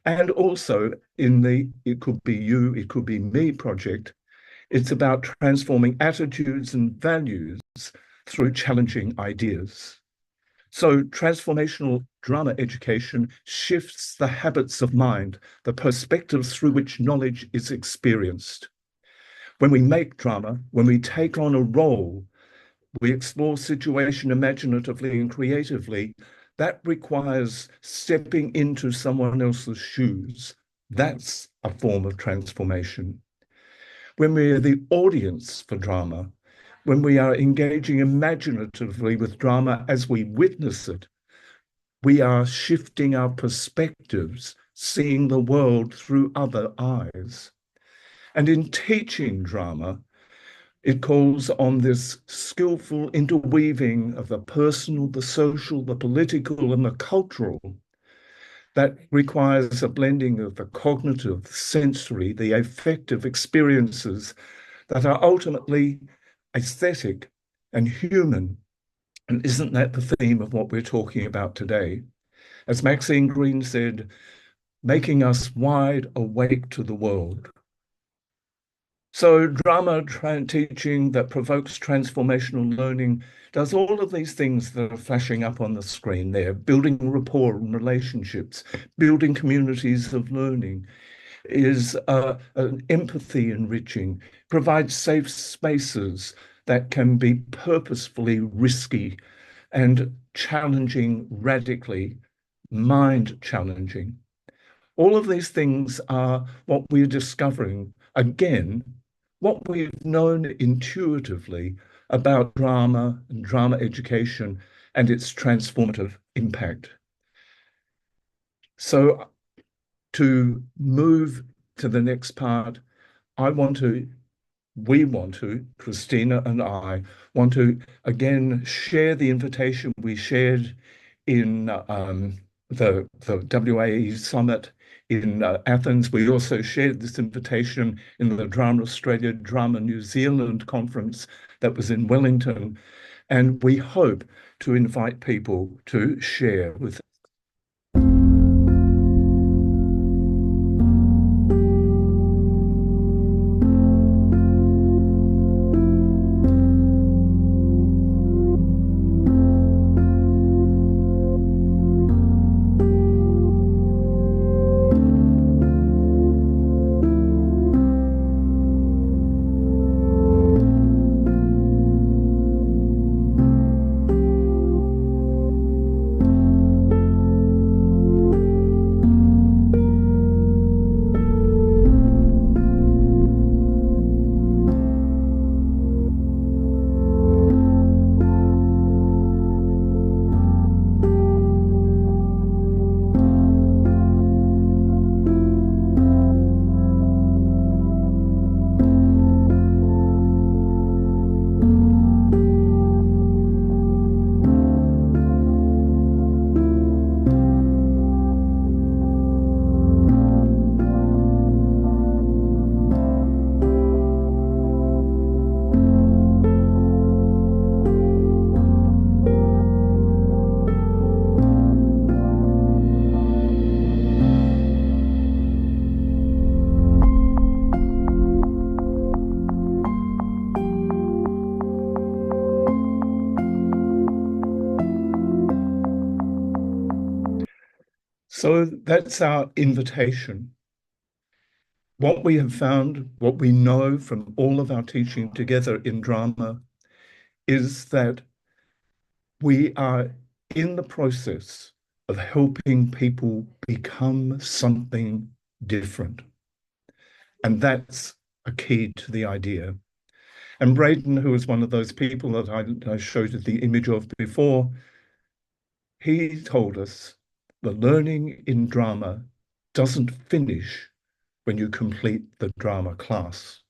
And also in the It Could Be You, It Could Be Me project, it's about transforming attitudes and values through challenging ideas. So transformational drama education shifts the habits of mind, the perspectives through which knowledge is experienced. When we make drama, when we take on a role, we explore situation imaginatively and creatively. That requires stepping into someone else's shoes. That's a form of transformation. When we are the audience for drama, when we are engaging imaginatively with drama as we witness it, we are shifting our perspectives, seeing the world through other eyes. And in teaching drama, it calls on this skillful interweaving of the personal, the social, the political, and the cultural that requires a blending of the cognitive, the sensory, the affective experiences that are ultimately aesthetic and human. And isn't that the theme of what we're talking about today? As Maxine Greene said, making us wide awake to the world. So drama teaching that provokes transformational learning does all of these things that are flashing up on the screen there, building rapport and relationships, building communities of learning, is an empathy enriching, provides safe spaces that can be purposefully risky and challenging radically, mind challenging. All of these things are what we're discovering, again, what we've known intuitively about drama and drama education and its transformative impact. So to move to the next part, we want to, Christina and I, want to again share the invitation we shared in the WAE Summit in Athens. We also shared this invitation in the Drama Australia, Drama New Zealand conference that was in Wellington. And we hope to invite people to share with So that's our invitation. What we have found, what we know from all of our teaching together in drama, is that we are in the process of helping people become something different. And that's a key to the idea. And Braden, who was one of those people that I showed you the image of before, he told us the learning in drama doesn't finish when you complete the drama class.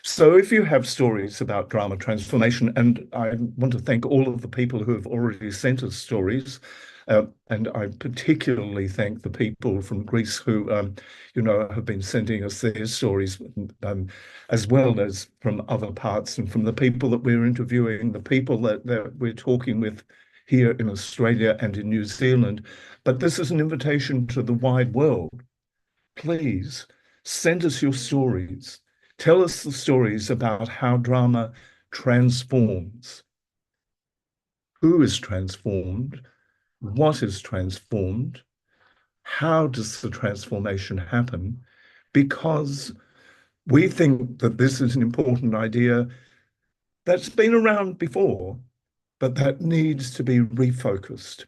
So if you have stories about drama transformation, and I want to thank all of the people who have already sent us stories, and I particularly thank the people from Greece who, have been sending us their stories, as well as from other parts and from the people that we're interviewing, the people that we're talking with here in Australia and in New Zealand. But this is an invitation to the wide world. Please send us your stories. Tell us the stories about how drama transforms. Who is transformed? What is transformed? How does the transformation happen? Because we think that this is an important idea that's been around before, but that needs to be refocused.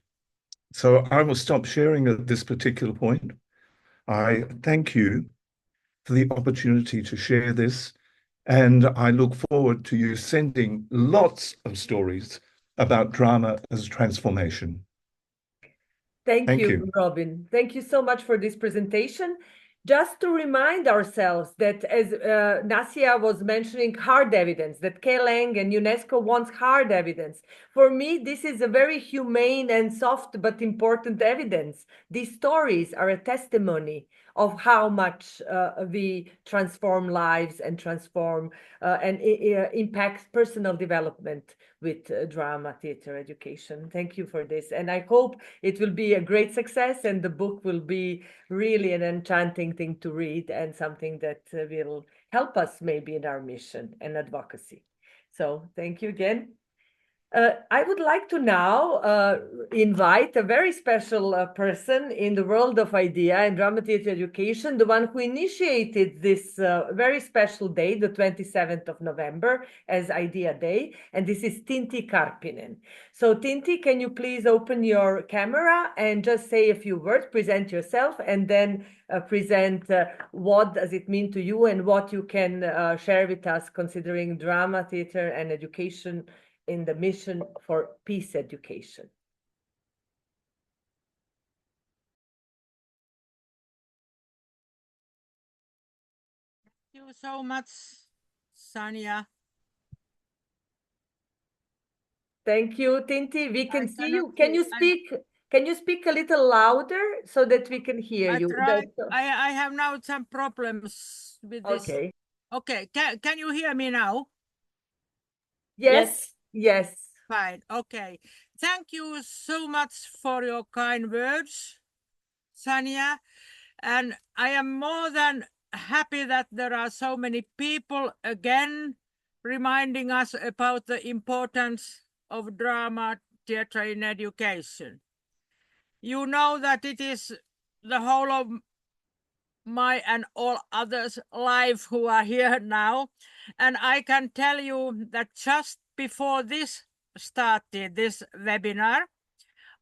So I will stop sharing at this particular point. I thank you for the opportunity to share this, and I look forward to you sending lots of stories about drama as transformation. Thank you, you. Robin. Thank you so much for this presentation. Just to remind ourselves that, as Nasia was mentioning, hard evidence, that K. Lang and UNESCO wants hard evidence. For me, this is a very humane and soft but important evidence. These stories are a testimony of how much we transform lives and transform and impact personal development with drama, theater, education. Thank you for this. And I hope it will be a great success and the book will be really an enchanting thing to read and something that will help us maybe in our mission and advocacy. So thank you again. I would like to now invite a very special person in the world of IDEA and drama theater education, the one who initiated this very special day, the 27th of November, as IDEA Day, and this is Tintti Karppinen. So Tintti, can you please open your camera and just say a few words, present yourself, and then present what does it mean to you and what you can share with us considering drama, theater, and education in the mission for peace education. Thank you so much, Sanja. Thank you, Tintti. We can see you. Can you speak? Can you speak a little louder so that we can hear you? I have now some problems with this. Okay. Okay. Can you hear me now? Yes. Yes. Fine. Okay. Thank you so much for your kind words, Sanja. And I am more than happy that there are so many people again reminding us about the importance of drama theatre in education. You know that it is the whole of my and all others' life who are here now. And I can tell you that just before this started, this webinar,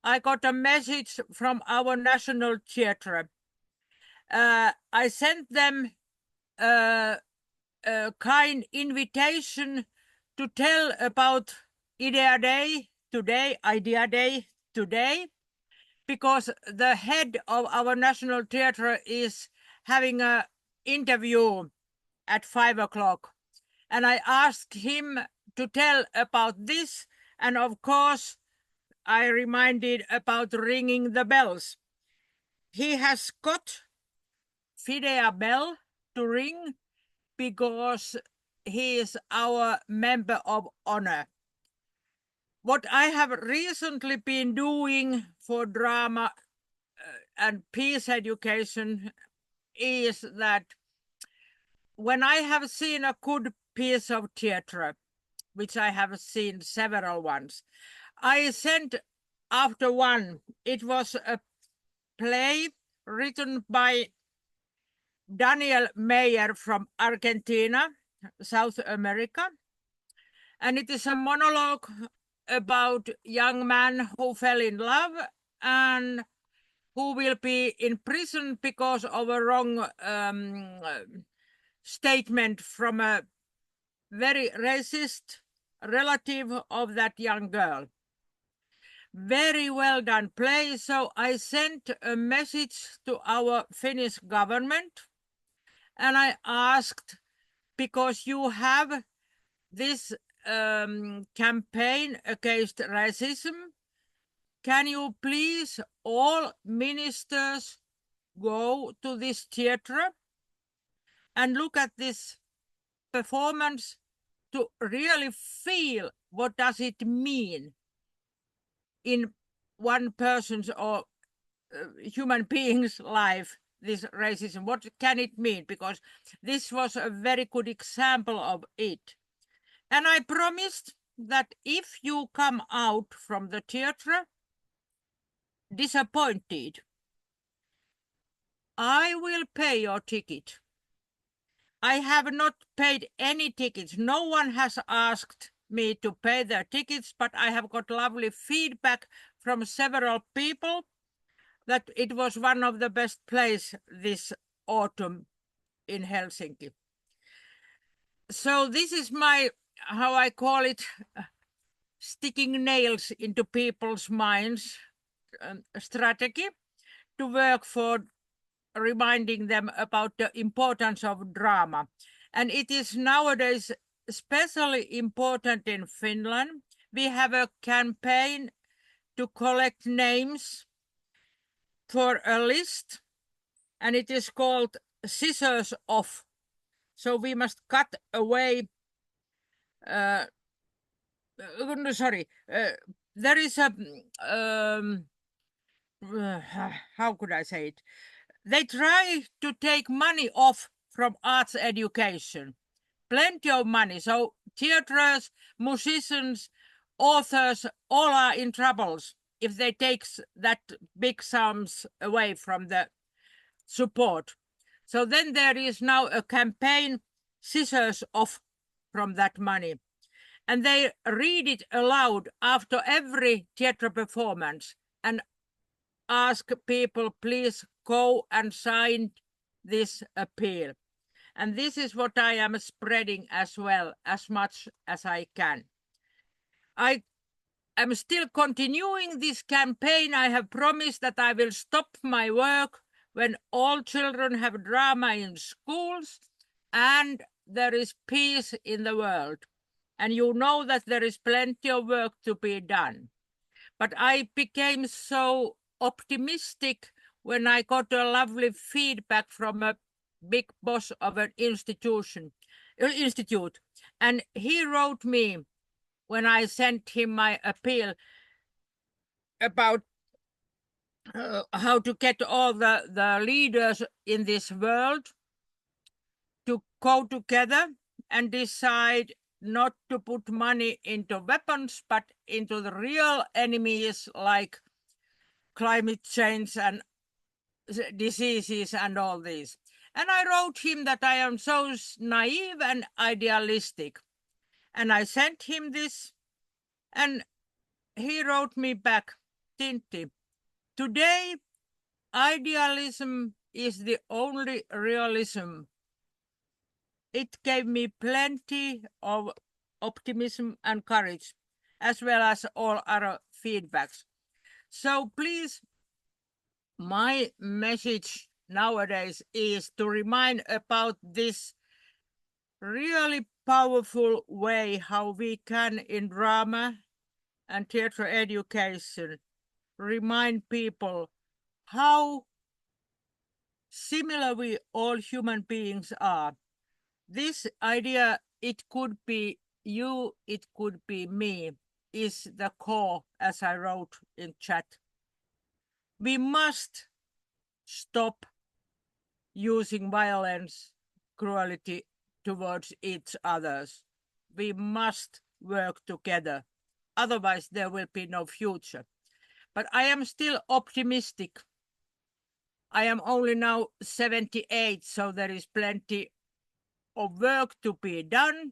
I got a message from our National Theatre. I sent them a kind invitation to tell about IDEA Day today, because the head of our National Theatre is having an interview at 5 o'clock. And I asked him to tell about this. And of course, I reminded about ringing the bells. He has got Fidea bell to ring because he is our member of honor. What I have recently been doing for drama and peace education is that when I have seen a good piece of theatre, which I have seen several ones, I sent after one, it was a play written by Daniel Meyer from Argentina, South America. And it is a monologue about a young man who fell in love and who will be in prison because of a wrong statement from a very racist relative of that young girl. Very well done play. So I sent a message to our Finnish government and I asked, because you have this campaign against racism, can you please all ministers go to this theater and look at this performance to really feel what does it mean in one person's or human being's life, this racism. What can it mean? Because this was a very good example of it. And I promised that if you come out from the theater disappointed, I will pay your ticket. I have not paid any tickets. No one has asked me to pay their tickets, but I have got lovely feedback from several people that it was one of the best plays this autumn in Helsinki. So this is my, how I call it, sticking nails into people's minds strategy to work for reminding them about the importance of drama. And it is nowadays especially important in Finland. We have a campaign to collect names for a list, and it is called Scissors Off. So we must cut away, there is a, how could I say it? They try to take money off from arts education, plenty of money. So theaters, musicians, authors, all are in troubles if they take that big sums away from the support. So then there is now a campaign, Scissors Off from that money. And they read it aloud after every theater performance and ask people, please go and sign this appeal. And this is what I am spreading as well, as much as I can. I am still continuing this campaign. I have promised that I will stop my work when all children have drama in schools and there is peace in the world. And you know that there is plenty of work to be done. But I became so optimistic when I got a lovely feedback from a big boss of an institute. And he wrote me when I sent him my appeal about how to get all the leaders in this world to go together and decide not to put money into weapons, but into the real enemies like climate change and diseases and all these. And I wrote him that I am so naive and idealistic. And I sent him this, and he wrote me back, Tintti, today idealism is the only realism. It gave me plenty of optimism and courage, as well as all other feedbacks. So please, my message nowadays is to remind about this really powerful way how we can, in drama and theater education, remind people how similar we all human beings are. This idea, it could be you, it could be me, is the core, as I wrote in chat. We must stop using violence, cruelty towards each other. We must work together. Otherwise, there will be no future. But I am still optimistic I am only now 78, so there is plenty of work to be done,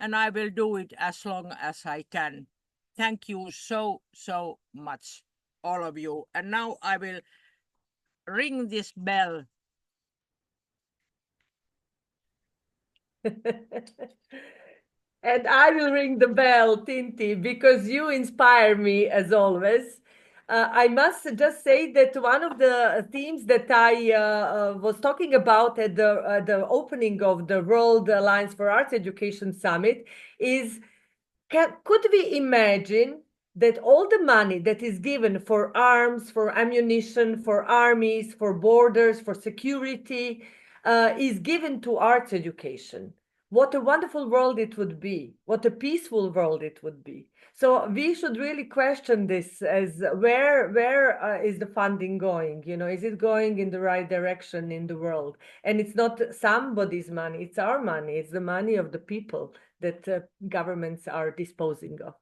and I will do it as long as I can. Thank you so much, all of you. And now I will ring this bell. And I will ring the bell, Tinti, because you inspire me as always. I must just say that one of the themes that I was talking about at the opening of the World Alliance for Arts Education Summit is, could we imagine that all the money that is given for arms, for ammunition, for armies, for borders, for security, is given to arts education? What a wonderful world it would be. What a peaceful world it would be. So we should really question this as where is the funding going? You know, is it going in the right direction in the world? And it's not somebody's money, it's our money. It's the money of the people that governments are disposing of.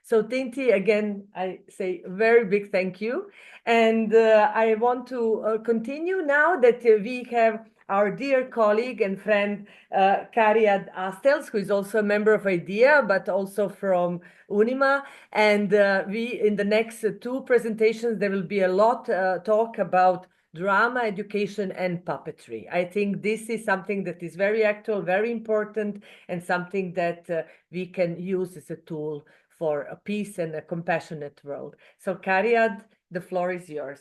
So Tinti, again, I say very big thank you. And I want to continue now that we have our dear colleague and friend, Cariad Astels, who is also a member of IDEA, but also from UNIMA. And we, in the next two presentations, there will be a lot talk about drama, education, and puppetry. I think this is something that is very actual, very important, and something that we can use as a tool for a peace and a compassionate world. So Cariad, the floor is yours.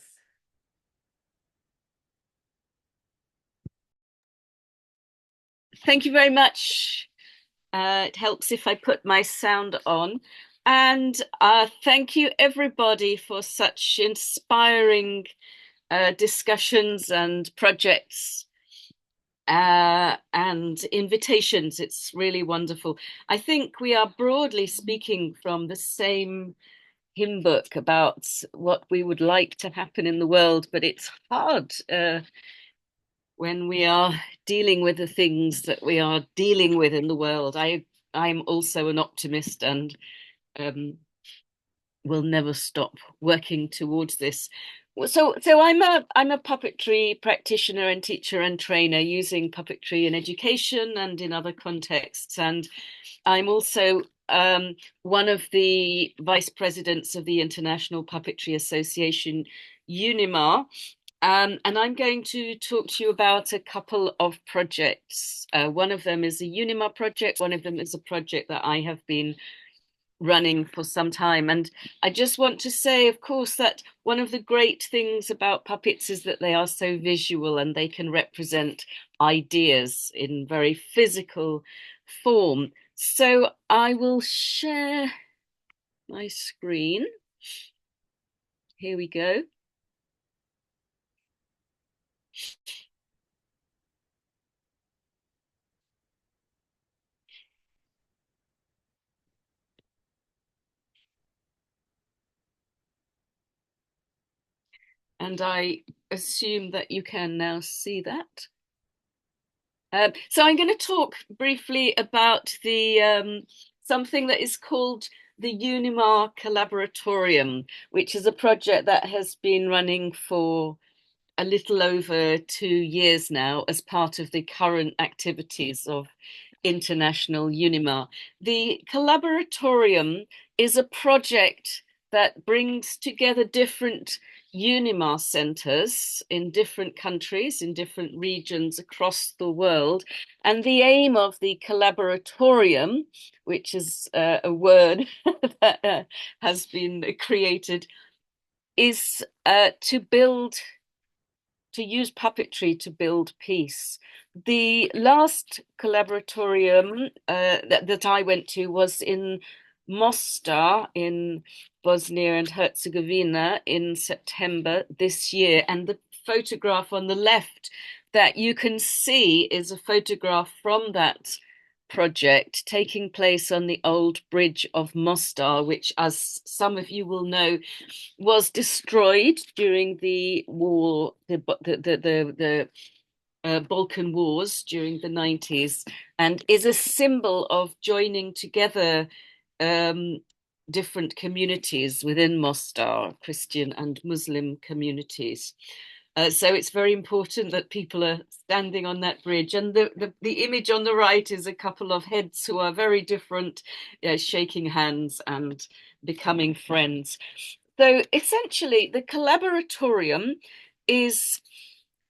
Thank you very much. It helps if I put my sound on. And thank you everybody for such inspiring discussions and projects and invitations. It's really wonderful. I think we are broadly speaking from the same hymn book about what we would like to happen in the world, but it's hard when we are dealing with the things that we are dealing with in the world. I'm also an optimist and will never stop working towards this. So I'm a puppetry practitioner and teacher and trainer using puppetry in education and in other contexts. And I'm also one of the vice presidents of the International Puppetry Association, UNIMA. And I'm going to talk to you about a couple of projects. One of them is a UNIMA project. One of them is a project that I have been running for some time. And I just want to say, of course, that one of the great things about puppets is that they are so visual and they can represent ideas in very physical form. So I will share my screen. Here we go. And I assume that you can now see that. So I'm going to talk briefly about the something that is called the UNIMA Collaboratorium, which is a project that has been running for a little over 2 years now as part of the current activities of International UNIMA. The Collaboratorium is a project that brings together different UNIMA centers in different countries, in different regions across the world. And the aim of the Collaboratorium, which is a word that has been created, is to use puppetry to build peace. The last Collaboratorium that I went to was in Mostar in Bosnia and Herzegovina in September this year. And the photograph on the left that you can see is a photograph from that project taking place on the old bridge of Mostar, which, as some of you will know, was destroyed during the war, the Balkan Wars during the 90s, and is a symbol of joining together different communities within Mostar, Christian and Muslim communities. So it's very important that people are standing on that bridge. And the image on the right is a couple of heads who are very different, shaking hands and becoming friends. So essentially, the Collaboratorium is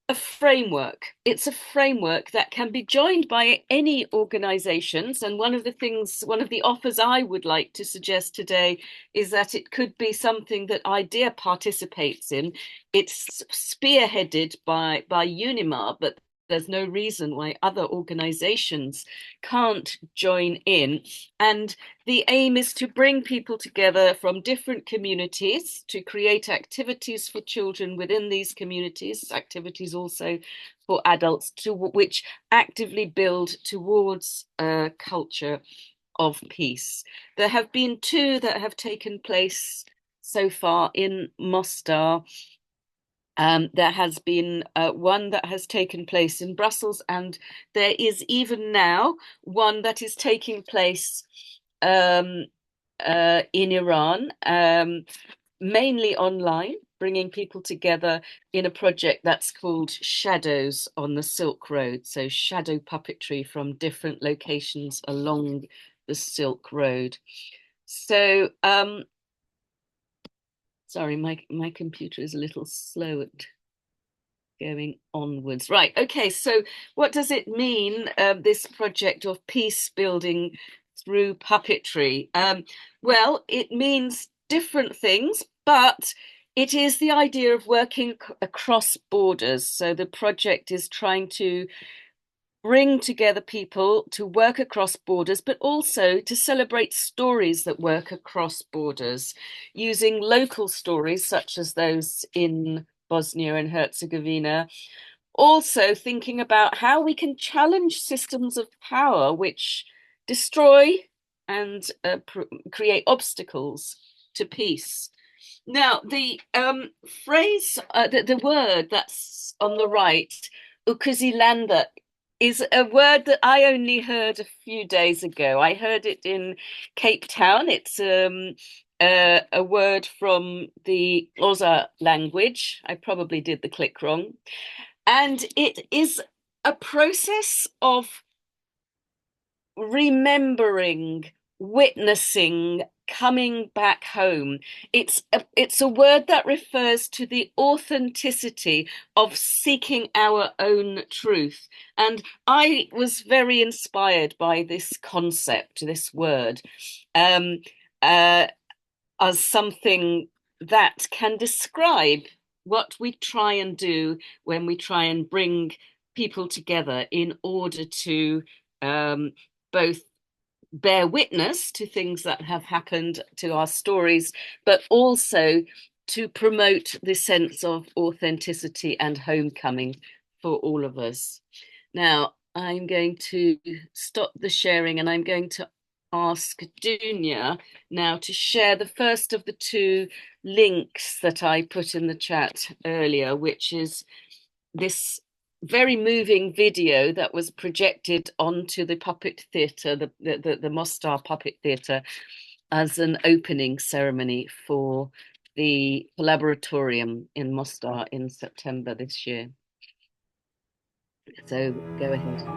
a framework. It's a framework that can be joined by any organizations. And one of the offers I would like to suggest today is that it could be something that IDEA participates in. It's spearheaded by UNIMAR, but there's no reason why other organizations can't join in. And the aim is to bring people together from different communities to create activities for children within these communities, activities also for adults, which actively build towards a culture of peace. There have been 2 that have taken place so far in Mostar. There has been one that has taken place in Brussels, and there is even now one that is taking place in Iran, mainly online, bringing people together in a project that's called Shadows on the Silk Road. So shadow puppetry from different locations along the Silk Road. So, sorry, my computer is a little slow at going onwards. Right, okay, so what does it mean, this project of peace building through puppetry? Well, it means different things, but it is the idea of working across borders. So the project is trying to bring together people to work across borders, but also to celebrate stories that work across borders, using local stories such as those in Bosnia and Herzegovina. Also thinking about how we can challenge systems of power which destroy and create obstacles to peace. Now, the phrase, the word that's on the right, Ukuzilanda, is a word that I only heard a few days ago. I heard it in Cape Town. It's a word from the Xhosa language. I probably did the click wrong. And it is a process of remembering, witnessing, coming back home. It's a word that refers to the authenticity of seeking our own truth. And I was very inspired by this concept, this word, as something that can describe what we try and do when we try and bring people together in order to both bear witness to things that have happened, to our stories, but also to promote the sense of authenticity and homecoming for all of us. Now, I'm going to stop the sharing and I'm going to ask Dunya now to share the first of the 2 links that I put in the chat earlier, which is this very moving video that was projected onto the puppet theatre, the Mostar Puppet Theatre, as an opening ceremony for the Collaboratorium in Mostar in September this year. So go ahead.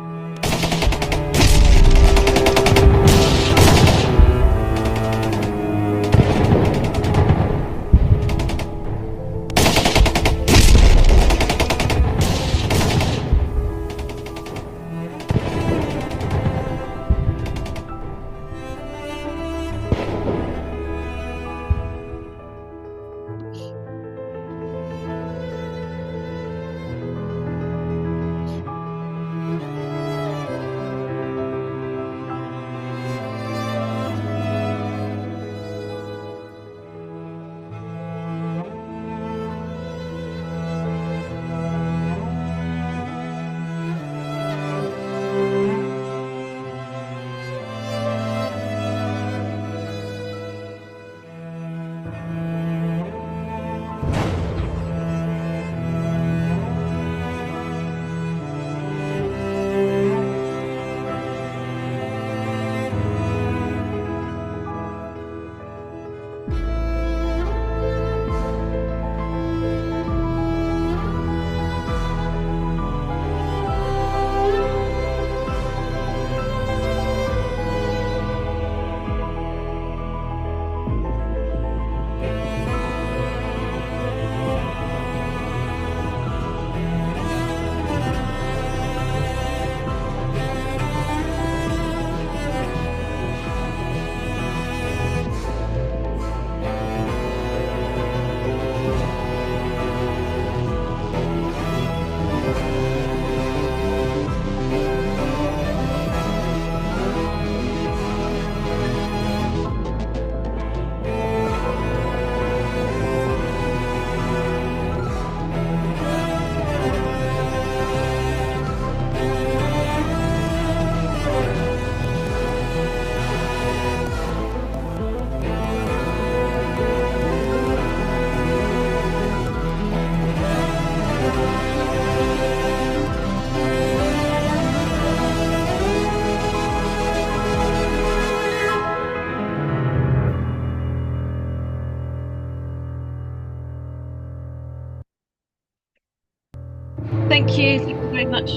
Thank you. Thank you very much.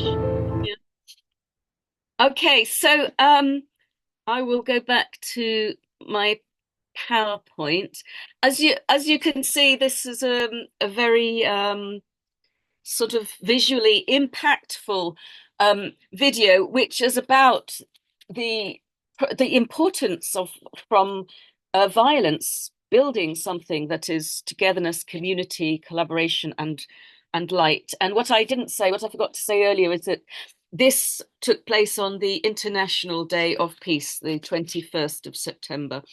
Yeah. Okay, so I will go back to my PowerPoint. As you can see, this is a very sort of visually impactful video, which is about the importance of from violence, building something that is togetherness, community, collaboration, and light. And what I forgot to say earlier is that this took place on the International Day of Peace, the 21st of September,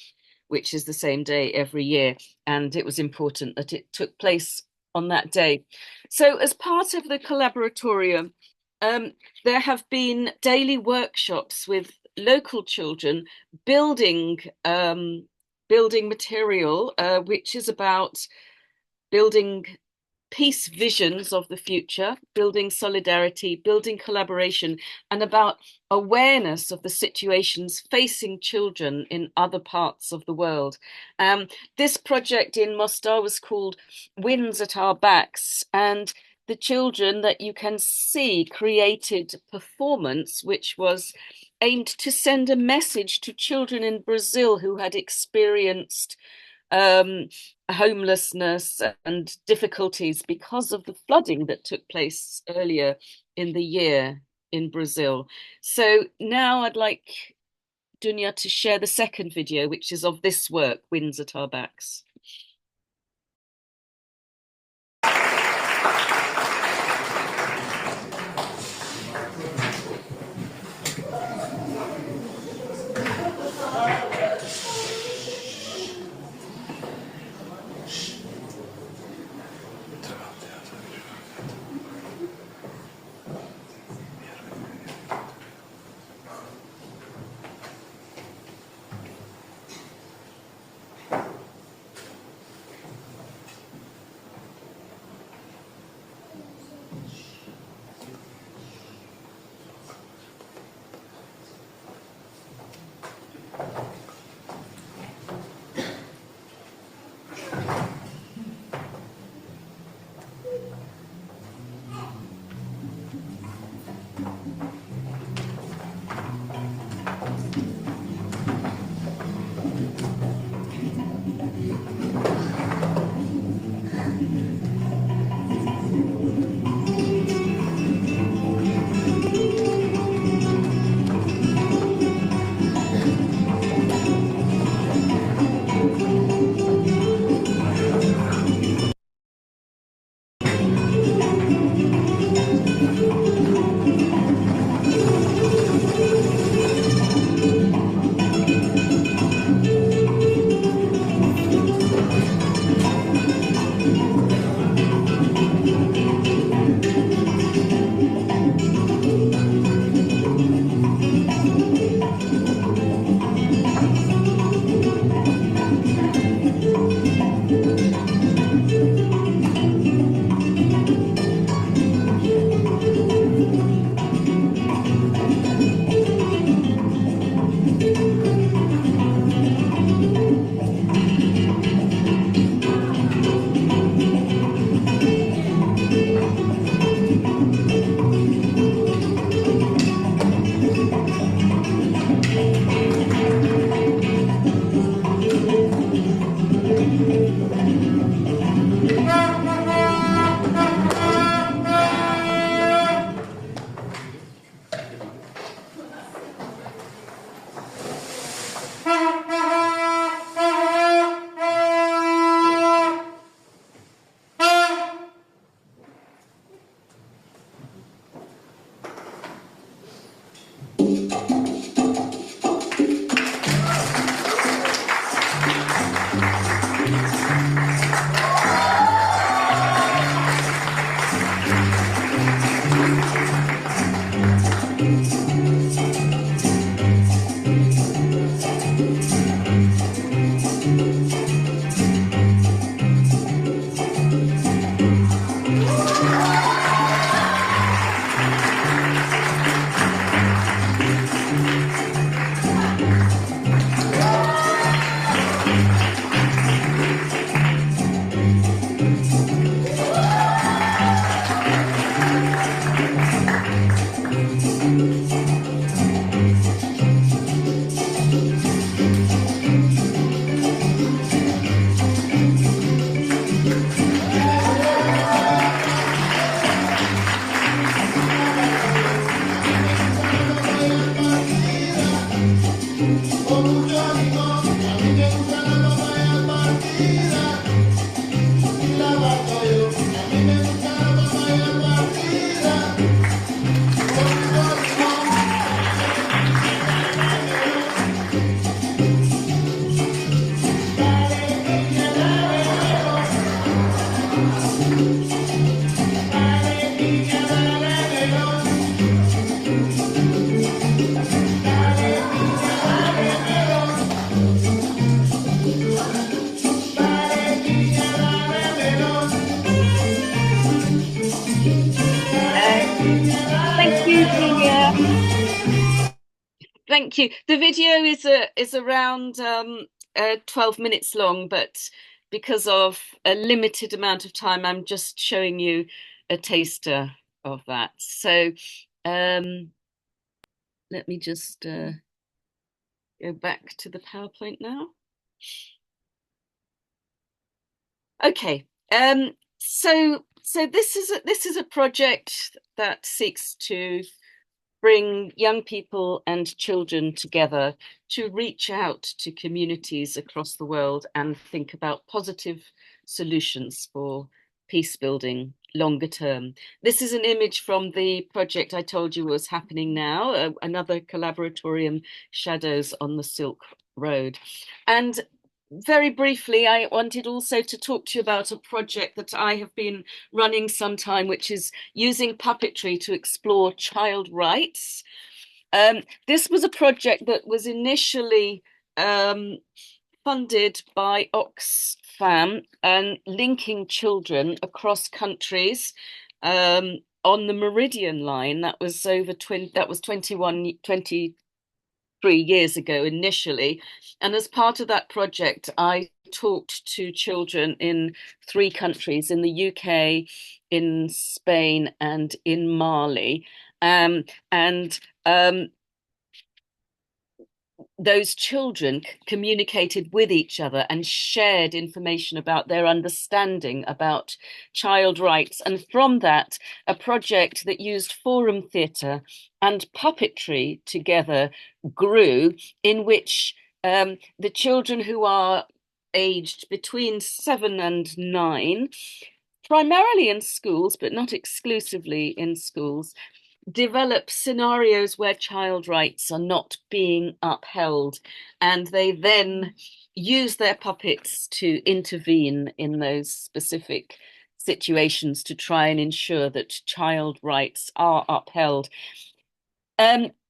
which is the same day every year. And it was important that it took place on that day. So as part of the Collaboratorium, there have been daily workshops with local children building material, which is about building peace visions of the future, building solidarity, building collaboration, and about awareness of the situations facing children in other parts of the world. This project in Mostar was called Winds at Our Backs, and the children that you can see created a performance which was aimed to send a message to children in Brazil who had experienced homelessness and difficulties because of the flooding that took place earlier in the year in Brazil. So now I'd like Dunya to share the second video, which is of this work, Winds at Our Backs. you. The video is around 12 minutes long, but because of a limited amount of time, I'm just showing you a taster of that. So let me just go back to the PowerPoint now. Okay. So this is a project that seeks to bring young people and children together to reach out to communities across the world and think about positive solutions for peace building longer term. This is an image from the project I told you was happening now, another Collaboratorium, Shadows on the Silk Road. And very briefly, I wanted also to talk to you about a project that I have been running some time, which is using puppetry to explore child rights. This was a project that was initially funded by Oxfam and linking children across countries on the Meridian line. That was over 23 years ago initially. And as part of that project, I talked to children in 3 countries, in the UK, in Spain, and in Mali. Those children communicated with each other and shared information about their understanding about child rights. And from that, a project that used forum theatre and puppetry together grew, in which the children who are aged between 7 and 9, primarily in schools, but not exclusively in schools, develop scenarios where child rights are not being upheld, and they then use their puppets to intervene in those specific situations to try and ensure that child rights are upheld.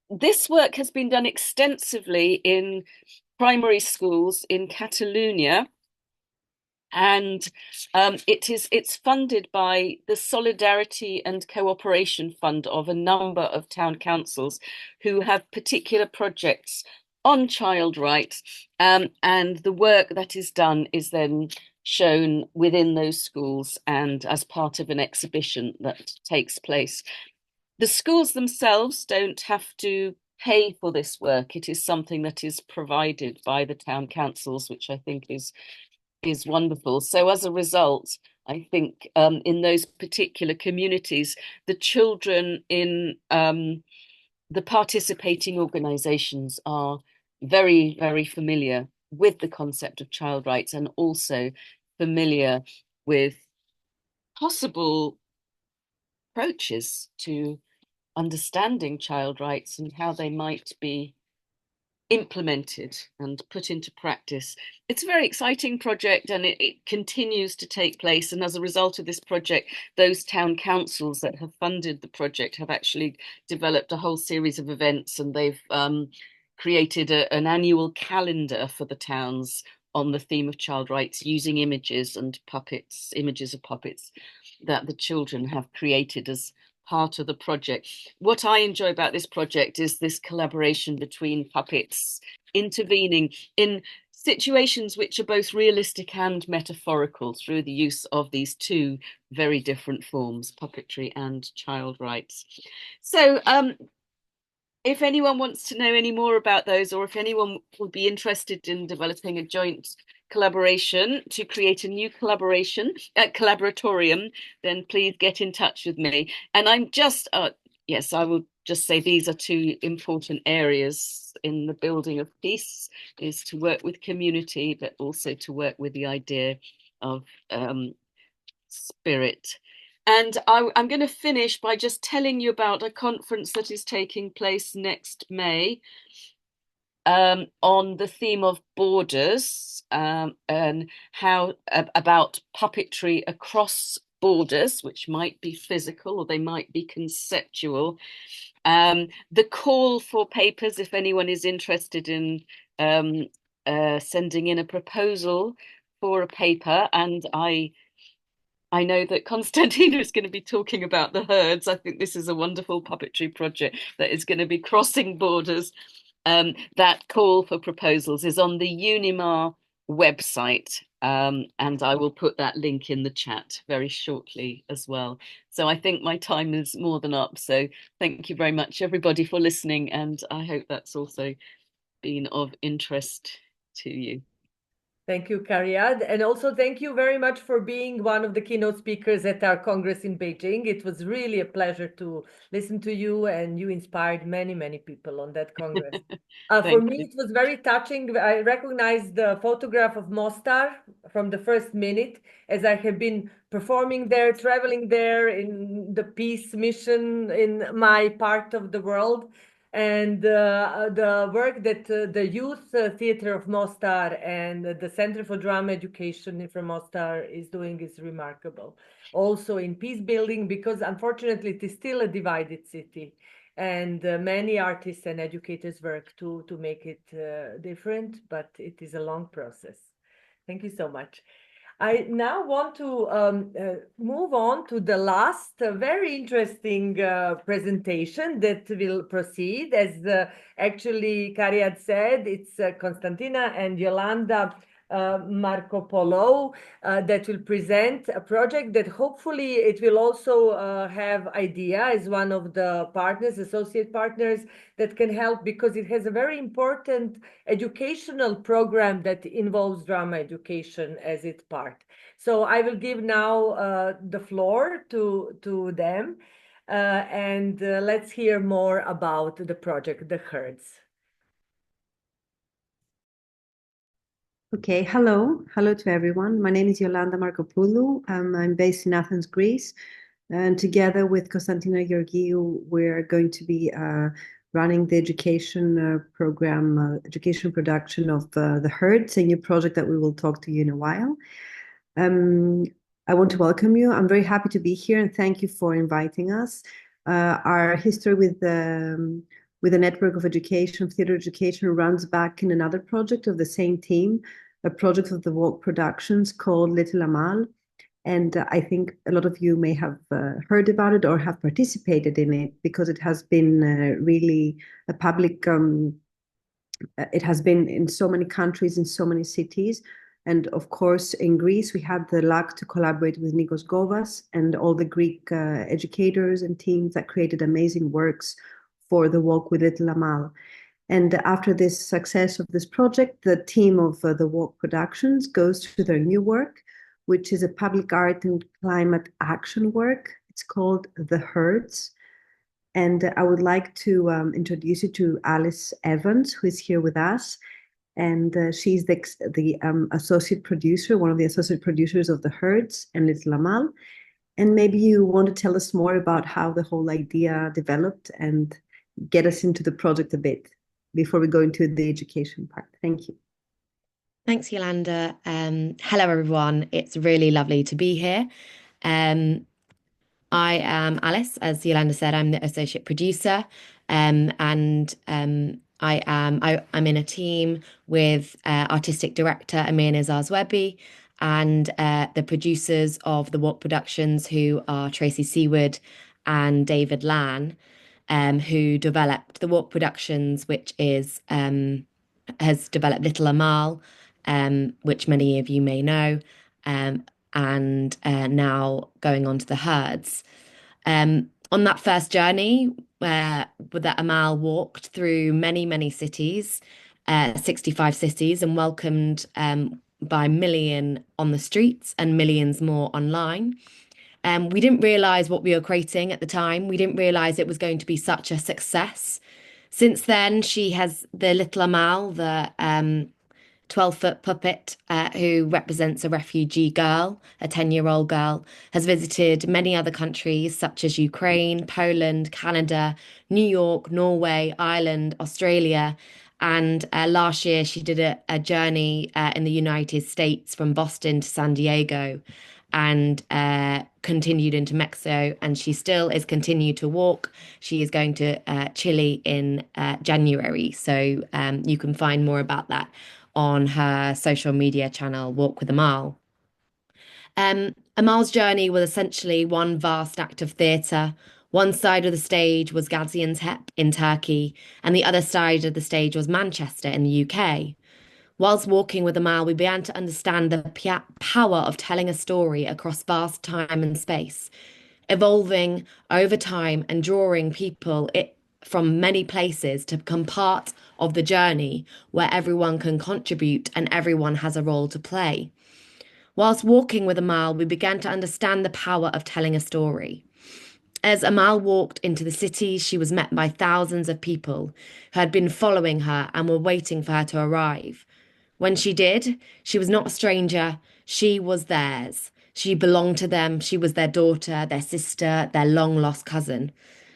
This work has been done extensively in primary schools in Catalonia, and it's funded by the Solidarity and Cooperation Fund of a number of town councils who have particular projects on child rights, and the work that is done is then shown within those schools and as part of an exhibition that takes place. The schools themselves don't have to pay for this work. It is something that is provided by the town councils, which I think is wonderful. So as a result, I think in those particular communities, the children in the participating organizations are very, very familiar with the concept of child rights, and also familiar with possible approaches to understanding child rights and how they might be implemented and put into practice. It's a very exciting project, and it continues to take place. And as a result of this project, those town councils that have funded the project have actually developed a whole series of events, and they've created an annual calendar for the towns on the theme of child rights, using images of puppets that the children have created as part of the project. What I enjoy about this project is this collaboration between puppets intervening in situations which are both realistic and metaphorical through the use of these 2 very different forms, puppetry and child rights. So if anyone wants to know any more about those, or if anyone would be interested in developing a joint collaboration to create a new collaboratorium, then please get in touch with me. And I'm just, yes, I will just say these are 2 important areas in the building of peace, is to work with community, but also to work with the idea of spirit. And I'm going to finish by just telling you about a conference that is taking place next May on the theme of borders, and how about puppetry across borders, which might be physical or they might be conceptual. The call for papers, if anyone is interested in sending in a proposal for a paper, and I know that Konstantina is going to be talking about the herds. I think this is a wonderful puppetry project that is going to be crossing borders. that call for proposals is on the Unimar website, and I will put that link in the chat very shortly as well. So I think my time is more than up. So thank you very much, everybody, for listening, and I hope that's also been of interest to you. Thank you, Cariad. And also thank you very much for being one of the keynote speakers at our Congress in Beijing. It was really a pleasure to listen to you, and you inspired many, many people on that Congress. For me, it was very touching. I recognized the photograph of Mostar from the first minute, as I have been performing there, traveling there in the peace mission in my part of the world. And the work that the Youth Theater of Mostar and the Center for Drama Education from Mostar is doing is remarkable. Also in peace building, because unfortunately it is still a divided city, and many artists and educators work to make it different, but it is a long process. Thank you so much. I now want to move on to the last very interesting presentation that will proceed. As actually Cariad said, it's Constantina and Yolanda Markopoulou that will present a project that hopefully it will also have IDEA as one of the partners, associate partners, that can help, because it has a very important educational program that involves drama education as its part. So I will give now the floor to them, and let's hear more about the project, The Herds. Okay, hello to everyone. My name is Yolanda Markopoulou. I'm based in Athens, Greece, and together with Konstantina Georgiou, we're going to be running the education program, education production of The Herds, a new project that we will talk to you in a while. I want to welcome you. I'm very happy to be here, and thank you for inviting us. Our history with the network of education, theater education, runs back in another project of the same team, a project of the Walk Productions called Little Amal. And I think a lot of you may have heard about it or have participated in it, because it has been really a public, it has been in so many countries, in so many cities. And of course, in Greece, we had the luck to collaborate with Nikos Govas and all the Greek educators and teams that created amazing works for the Walk with Little Amal. And after this success of this project, the team of the Walk Productions goes to their new work, which is a public art and climate action work. It's called The Herds. And I would like to introduce you to Alice Evans, who is here with us. And she's the associate producer, one of the associate producers of The Herds and Little Amal. And maybe you want to tell us more about how the whole idea developed and get us into the project a bit before we go into the education part. Thank you. Thanks, Yolanda. Hello, everyone. It's really lovely to be here. I am Alice. As Yolanda said, I'm the associate producer, and I'm in a team with artistic director Amir Nizar-Zwebi and the producers of the Walk Productions, who are Tracy Seaward and David Lan, who developed the Walk Productions, which is has developed Little Amal, which many of you may know, and now going on to The Herds. On that first journey, that Amal walked through many, many cities, 65 cities, and welcomed by a million on the streets and millions more online. We didn't realize what we were creating at the time. We didn't realize it was going to be such a success. Since then, she has the Little Amal, the 12-foot puppet who represents a refugee girl, a 10-year-old girl, has visited many other countries such as Ukraine, Poland, Canada, New York, Norway, Ireland, Australia. And last year, she did a journey in the United States from Boston to San Diego, and continued into Mexico, and she still is continued to walk. She is going to Chile in January, so you can find more about that on her social media channel, Walk with Amal. Amal's journey was essentially one vast act of theatre, One side of the stage was Gaziantep in Turkey, and the other side of the stage was Manchester in the UK. Whilst walking with Amal, we began to understand the power of telling a story across vast time and space, evolving over time and drawing people from many places to become part of the journey where everyone can contribute and everyone has a role to play. Whilst walking with Amal, we began to understand the power of telling a story. As Amal walked into the city, she was met by thousands of people who had been following her and were waiting for her to arrive. When she did, she was not a stranger, she was theirs. She belonged to them, she was their daughter, their sister, their long-lost cousin.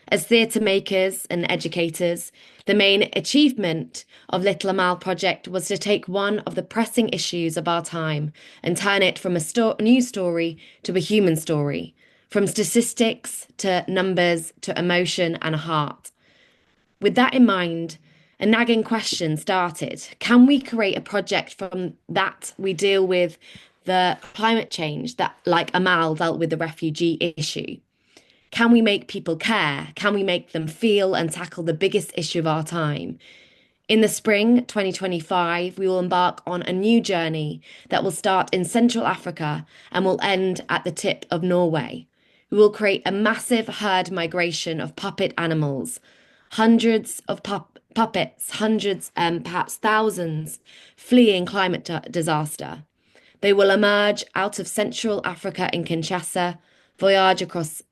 As theatre makers and educators, the main achievement of Little Amal Project was to take one of the pressing issues of our time and turn it from a news story to a human story, from statistics to numbers to emotion and a heart. With that in mind, a nagging question started. Can we create a project from that we deal with the climate change that, like Amal, dealt with the refugee issue? Can we make people care? Can we make them feel and tackle the biggest issue of our time? In the spring 2025, we will embark on a new journey that will start in Central Africa and will end at the tip of Norway. We will create a massive herd migration of puppet animals, hundreds of puppets, hundreds and perhaps thousands fleeing climate disaster. They will emerge out of Central Africa in Kinshasa, voyage across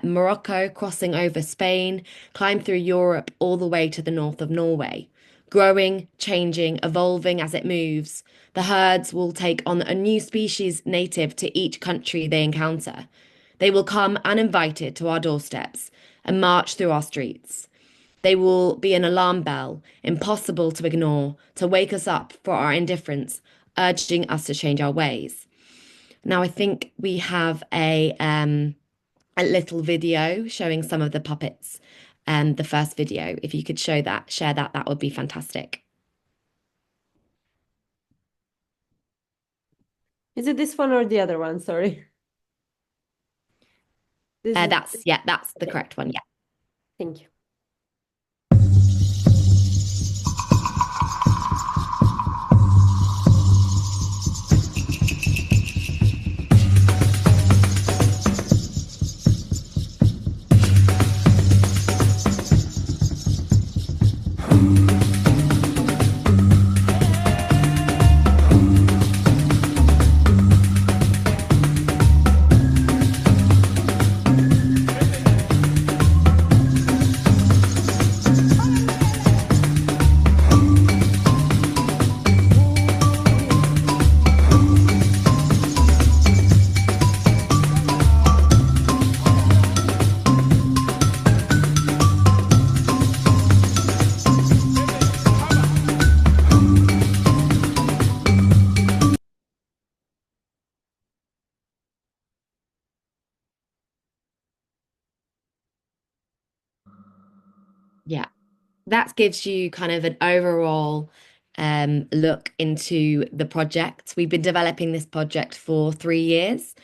Morocco, crossing over Spain, climb through Europe all the way to the north of Norway. Growing, changing, evolving as it moves, the herds will take on a new species native to each country they encounter. They will come uninvited to our doorsteps and march through our streets. They will be an alarm bell, impossible to ignore, to wake us up for our indifference, urging us to change our ways. Now, I think we have a little video showing some of the puppets. The first video, if you could share that would be fantastic. Is it this one or the other one? Sorry. That's the correct one. Yeah. Thank you. Yeah, that gives you kind of an overall look into the project. We've been developing this project for 3 years,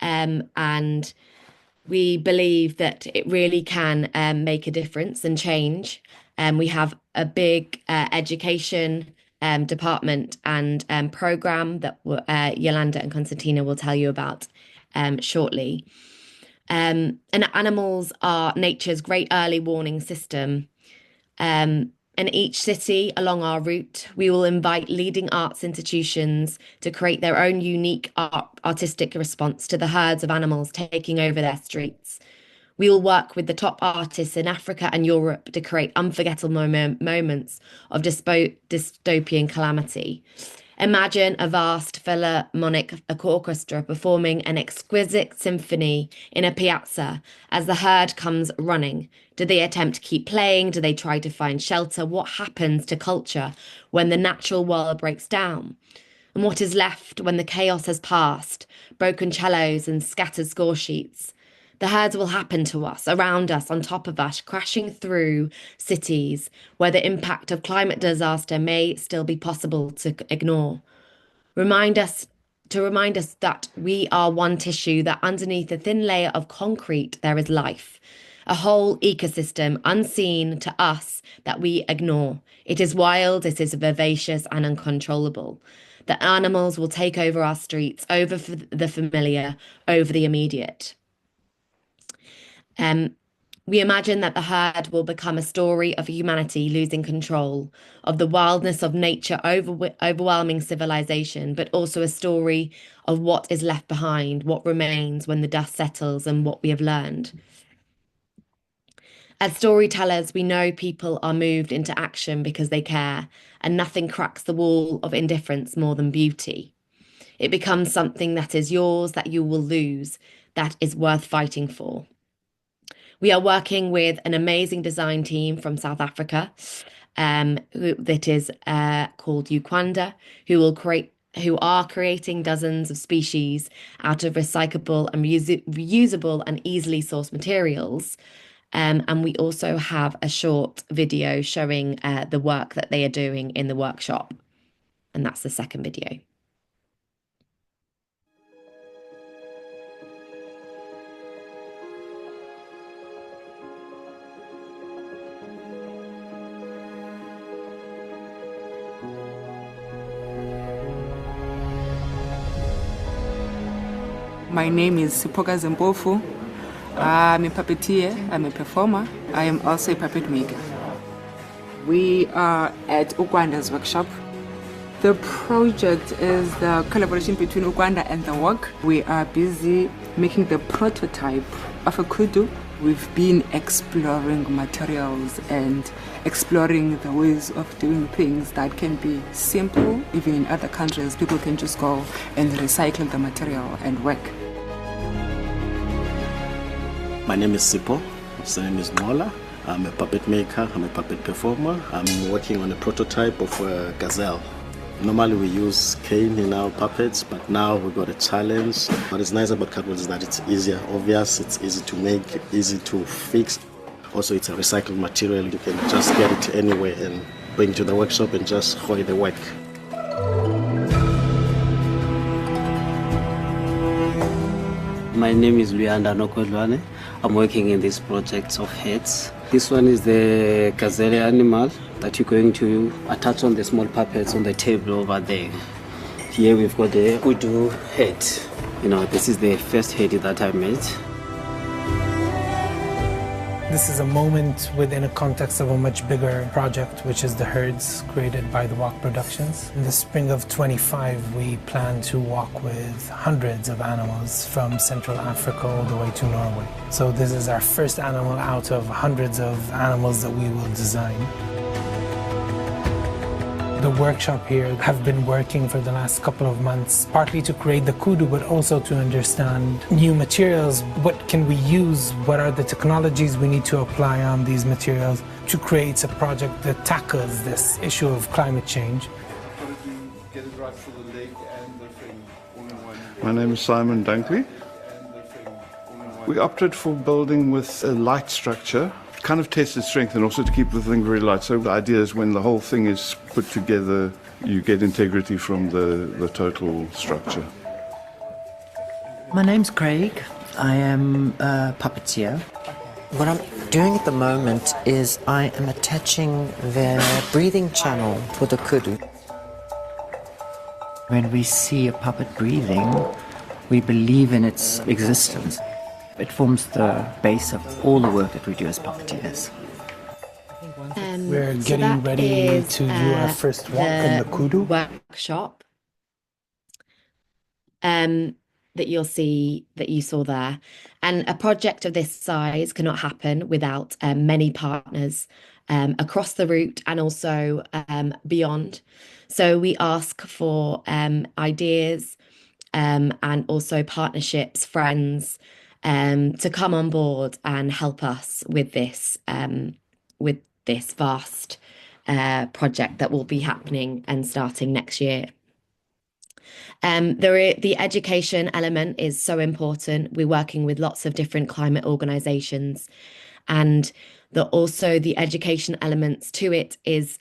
and we believe that it really can make a difference and change. We have a big education department and program that Yolanda and Konstantina will tell you about shortly. And animals are nature's great early warning system. In each city along our route, we will invite leading arts institutions to create their own unique artistic response to the herds of animals taking over their streets. We will work with the top artists in Africa and Europe to create unforgettable moments of dystopian calamity. Imagine a vast philharmonic orchestra performing an exquisite symphony in a piazza as the herd comes running. Do they attempt to keep playing? Do they try to find shelter? What happens to culture when the natural world breaks down? And what is left when the chaos has passed? Broken cellos and scattered score sheets. The herds will happen to us, around us, on top of us, crashing through cities where the impact of climate disaster may still be possible to ignore. Remind us that we are one tissue, that underneath a thin layer of concrete there is life. a whole ecosystem unseen to us that we ignore. It is wild, it is vivacious and uncontrollable. The animals will take over our streets, over the familiar, over the immediate. We imagine that the herd will become a story of humanity losing control, of the wildness of nature overwhelming civilization, but also a story of what is left behind, what remains when the dust settles, and what we have learned. As storytellers, we know people are moved into action because they care, and nothing cracks the wall of indifference more than beauty. It becomes something that is yours, that you will lose, that is worth fighting for. We are working with an amazing design team from South Africa, that is called Ukwanda, who are creating dozens of species out of recyclable and reusable and easily sourced materials. And we also have a short video showing the work that they are doing in the workshop. And that's the second video. My name is Sipoka Zempofu. I'm a puppeteer, I'm a performer, I am also a puppet maker. We are at Ukwanda's workshop. The project is the collaboration between Ukwanda and the work. We are busy making the prototype of a kudu. We've been exploring materials and exploring the ways of doing things that can be simple. Even in other countries, people can just go and recycle the material and work. My name is Sipo, his name is Mola. I'm a puppet maker, I'm a puppet performer. I'm working on a prototype of a gazelle. Normally we use cane in our puppets, but now we've got a challenge. What is nice about cardboard is that it's easier, obvious, it's easy to make, easy to fix. Also it's a recycled material, you can just get it anywhere and bring it to the workshop and just enjoy the work. My name is Luyanda Nokodwane. I'm working in this project of heads. This one is the gazelle animal that you're going to attach on the small puppets on the table over there. Here we've got the kudu head. This is the first head that I made. This is a moment within a context of a much bigger project, which is the herds created by the Walk Productions. In the spring of 25, we plan to walk with hundreds of animals from Central Africa all the way to Norway. So this is our first animal out of hundreds of animals that we will design. The workshop here have been working for the last couple of months, partly to create the kudu, but also to understand new materials. What can we use? What are the technologies we need to apply on these materials to create a project that tackles this issue of climate change? My name is Simon Dunkley. We opted for building with a light structure. Kind of test its strength and also to keep the thing very light. So the idea is when the whole thing is put together, you get integrity from the total structure. My name's Craig. I am a puppeteer. What I'm doing at the moment is I am attaching the breathing channel for the kudu. When we see a puppet breathing, we believe in its existence. It forms the base of all the work that we do as puppeteers. We're getting ready to do our first walk in the kudu workshop that you saw there. And a project of this size cannot happen without many partners across the route and also beyond. So we ask for ideas and also partnerships, friends, to come on board and help us with this vast project that will be happening and starting next year. The education element is so important. We're working with lots of different climate organisations, and also the education elements to it is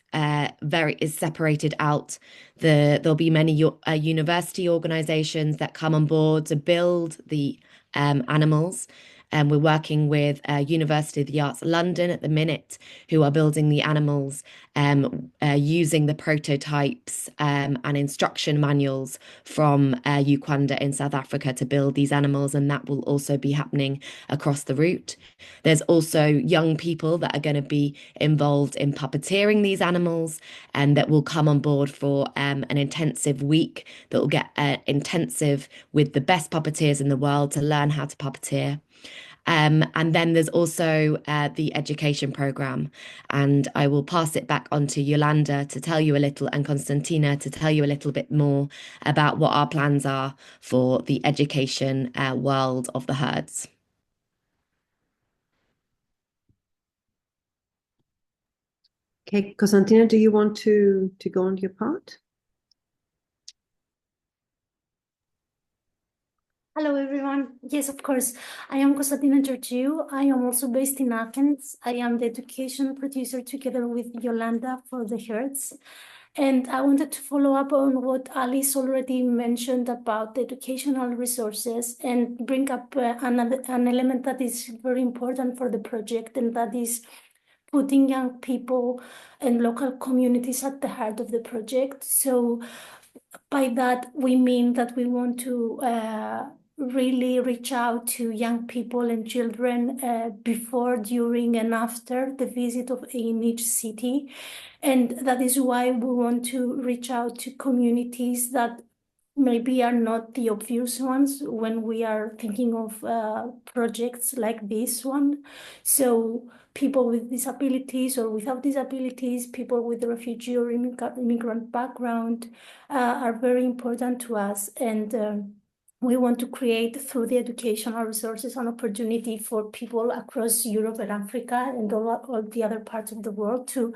separated out. There'll be many university organisations that come on board to build the animals, And we're working with University of the Arts London at the minute, who are building the animals using the prototypes and instruction manuals from Ukwanda in South Africa to build these animals, and that will also be happening across the route. There's also young people that are going to be involved in puppeteering these animals and that will come on board for an intensive week that will get intensive with the best puppeteers in the world to learn how to puppeteer. And then there's also the education program, and I will pass it back on to Yolanda to tell you a little, and Konstantina to tell you a little bit more about what our plans are for the education world of the herds. Okay, Konstantina, do you want to go on your part? Hello, everyone. Yes, of course. I am Konstantina Georgiou. I am also based in Athens. I am the education producer together with Yolanda for the herds. And I wanted to follow up on what Alice already mentioned about the educational resources and bring up an element that is very important for the project, and that is putting young people and local communities at the heart of the project. So by that, we mean that we want to really reach out to young people and children before, during, and after the visit in each city. And that is why we want to reach out to communities that maybe are not the obvious ones when we are thinking of projects like this one. So people with disabilities or without disabilities, people with refugee or immigrant background are very important to us. And we want to create, through the educational resources, an opportunity for people across Europe and Africa and all the other parts of the world to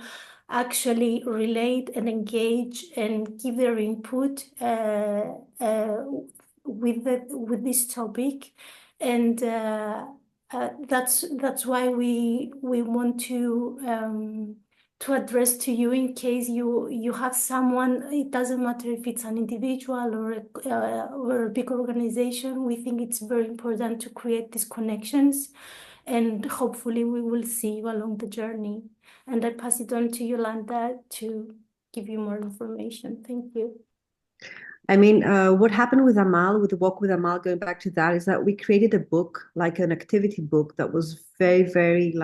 actually relate and engage and give their input with this topic. And that's why we want to address to you, in case you have someone. It doesn't matter if it's an individual or a big organization. We think it's very important to create these connections, and hopefully we will see you along the journey. And I pass it on to Yolanda to give you more information. Thank you. I mean, what happened with Amal, with the Walk with Amal, going back to that, is that we created a book, like an activity book, that was very, very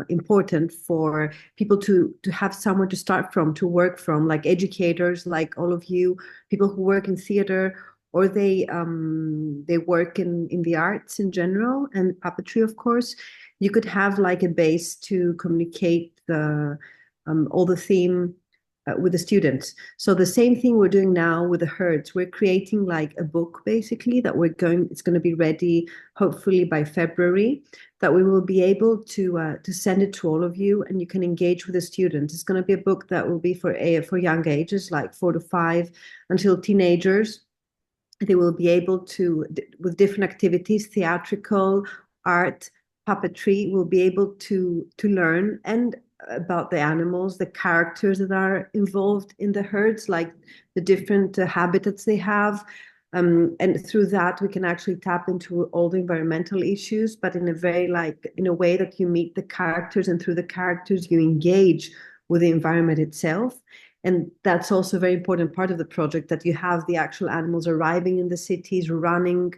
important for people to have somewhere to start from, to work from, like educators, like all of you, people who work in theater, or they work in the arts in general, and puppetry, of course. You could have like a base to communicate all the theme with the students. So the same thing we're doing now with the herds. We're creating like a book, basically, that it's going to be ready hopefully by February, that we will be able to send it to all of you, and you can engage with the students. It's going to be a book that will be for young ages, like 4 to 5 until teenagers. They will be able to, with different activities, theatrical, art, puppetry, will be able to learn and about the animals, the characters that are involved in the herds, like the different habitats they have. And through that, we can actually tap into all the environmental issues, but in a way that you meet the characters, and through the characters, you engage with the environment itself. And that's also a very important part of the project, that you have the actual animals arriving in the cities, running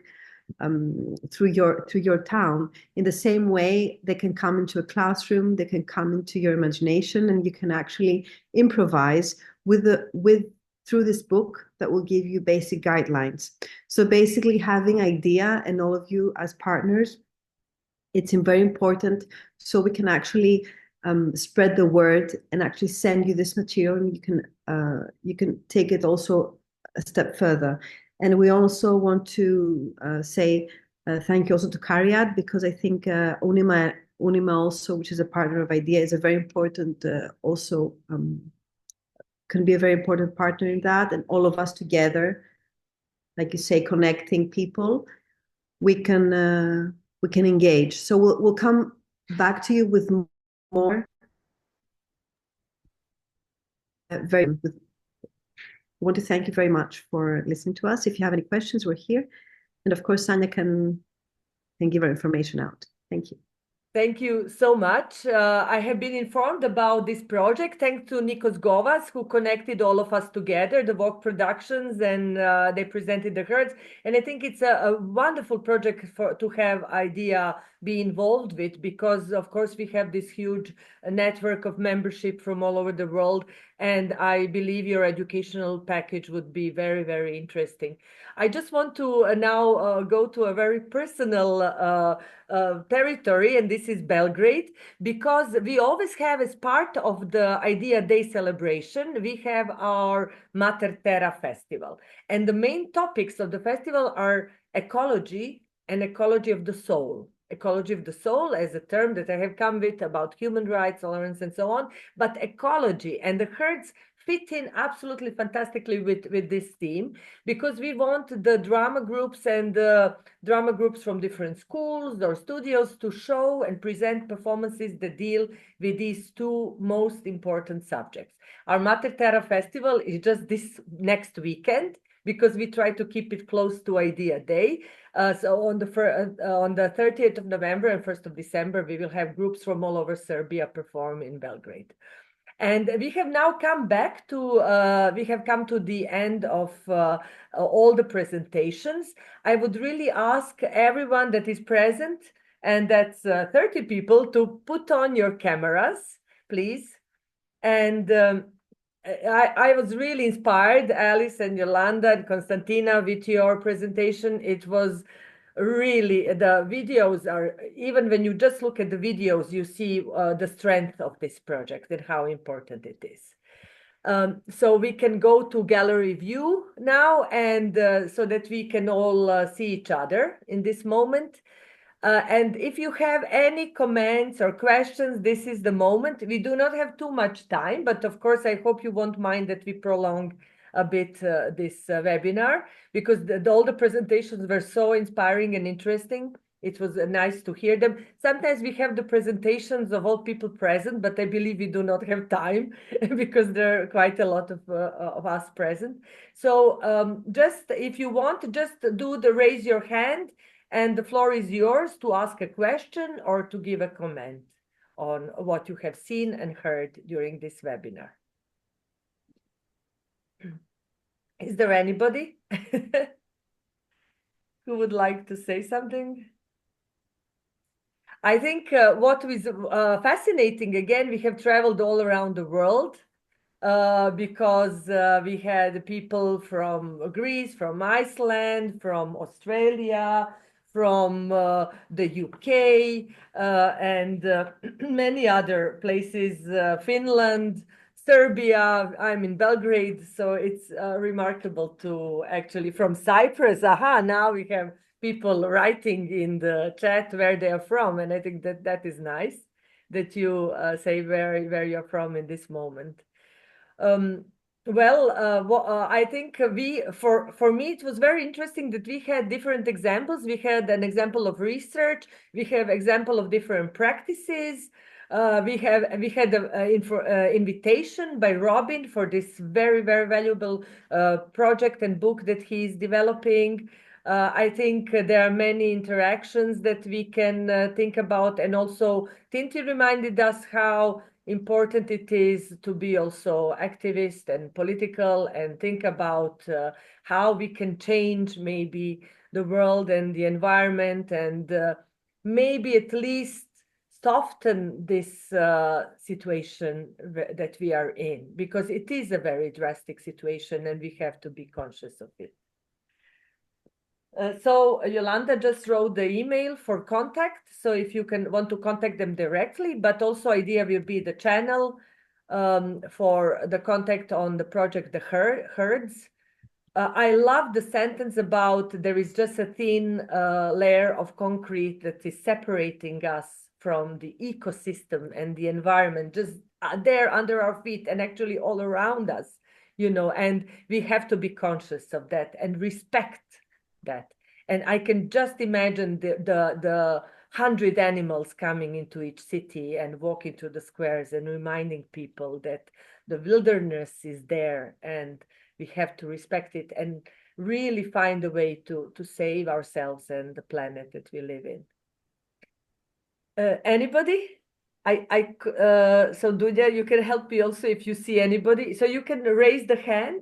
through your town. In the same way, they can come into a classroom, they can come into your imagination, and you can actually improvise through this book that will give you basic guidelines. So basically, having idea, and all of you as partners, it's very important, so we can actually spread the word and actually send you this material, and you can take it also a step further. And we also want to say thank you also to Cariad, because I think Unima also, which is a partner of IDEA, is a very important can be a very important partner in that. And all of us together, like you say, connecting people, we can engage. So we'll come back to you with more. I want to thank you very much for listening to us. If you have any questions, we're here. And of course, Sanya can and give our information out. Thank you. Thank you so much. I have been informed about this project thanks to Nikos Govas, who connected all of us together, the Walk Productions, and they presented the herds. And I think it's a wonderful project to have IDEA be involved with, because of course we have this huge network of membership from all over the world. And I believe your educational package would be very, very interesting. I just want to now go to a very personal territory, and this is Belgrade, because we always have, as part of the IDEA Day celebration, we have our Mater Terra Festival. And the main topics of the festival are ecology and ecology of the soul. Ecology of the soul as a term that I have come with about human rights, tolerance, and so on, but ecology and the herds fit in absolutely fantastically with this theme, because we want the drama groups and the drama groups from different schools or studios to show and present performances that deal with these two most important subjects. Our Mater Terra Festival is just this next weekend, because we try to keep it close to IDEA Day. So on the 30th of November and 1st of December, we will have groups from all over Serbia perform in Belgrade. And we have now come back to, we have come to the end of all the presentations. I would really ask everyone that is present, and that's 30 people, to put on your cameras, please. And I was really inspired, Alice and Yolanda and Konstantina, with your presentation. It was really, the videos are, even when you just look at the videos, you see the strength of this project and how important it is. So we can go to gallery view now, and so that we can all see each other in this moment. And if you have any comments or questions, this is the moment. We do not have too much time, but of course, I hope you won't mind that we prolong a bit this webinar, because all the presentations were so inspiring and interesting. It was nice to hear them. Sometimes we have the presentations of all people present, but I believe we do not have time because there are quite a lot of us present. So just if you want, just do the raise your hand, and the floor is yours to ask a question or to give a comment on what you have seen and heard during this webinar. Is there anybody who would like to say something? I think what was fascinating, again, we have traveled all around the world because we had people from Greece, from Iceland, from Australia, from the UK, and many other places, Finland, Serbia. I'm in Belgrade, so it's remarkable to actually, from Cyprus. Aha, now we have people writing in the chat where they are from, and I think that that is nice that you say where you're from in this moment. I think for me, it was very interesting that we had different examples. We had an example of research. We have example of different practices. We had an invitation by Robin for this very, very valuable project and book that he's developing. I think there are many interactions that we can think about. And also, Tinti reminded us how important it is to be also activist and political and think about how we can change maybe the world and the environment, and maybe at least soften this situation that we are in, because it is a very drastic situation and we have to be conscious of it. So Yolanda just wrote the email for contact. So if you want to contact them directly, but also IDEA will be the channel for the contact on the project, the herds. I love the sentence about there is just a thin layer of concrete that is separating us from the ecosystem and the environment, just there under our feet and actually all around us, you know, and we have to be conscious of that and respect that. And I can just imagine the 100 animals coming into each city and walking through the squares and reminding people that the wilderness is there, and we have to respect it and really find a way to save ourselves and the planet that we live in. Anybody? So Dunya, you can help me also if you see anybody. So you can raise the hand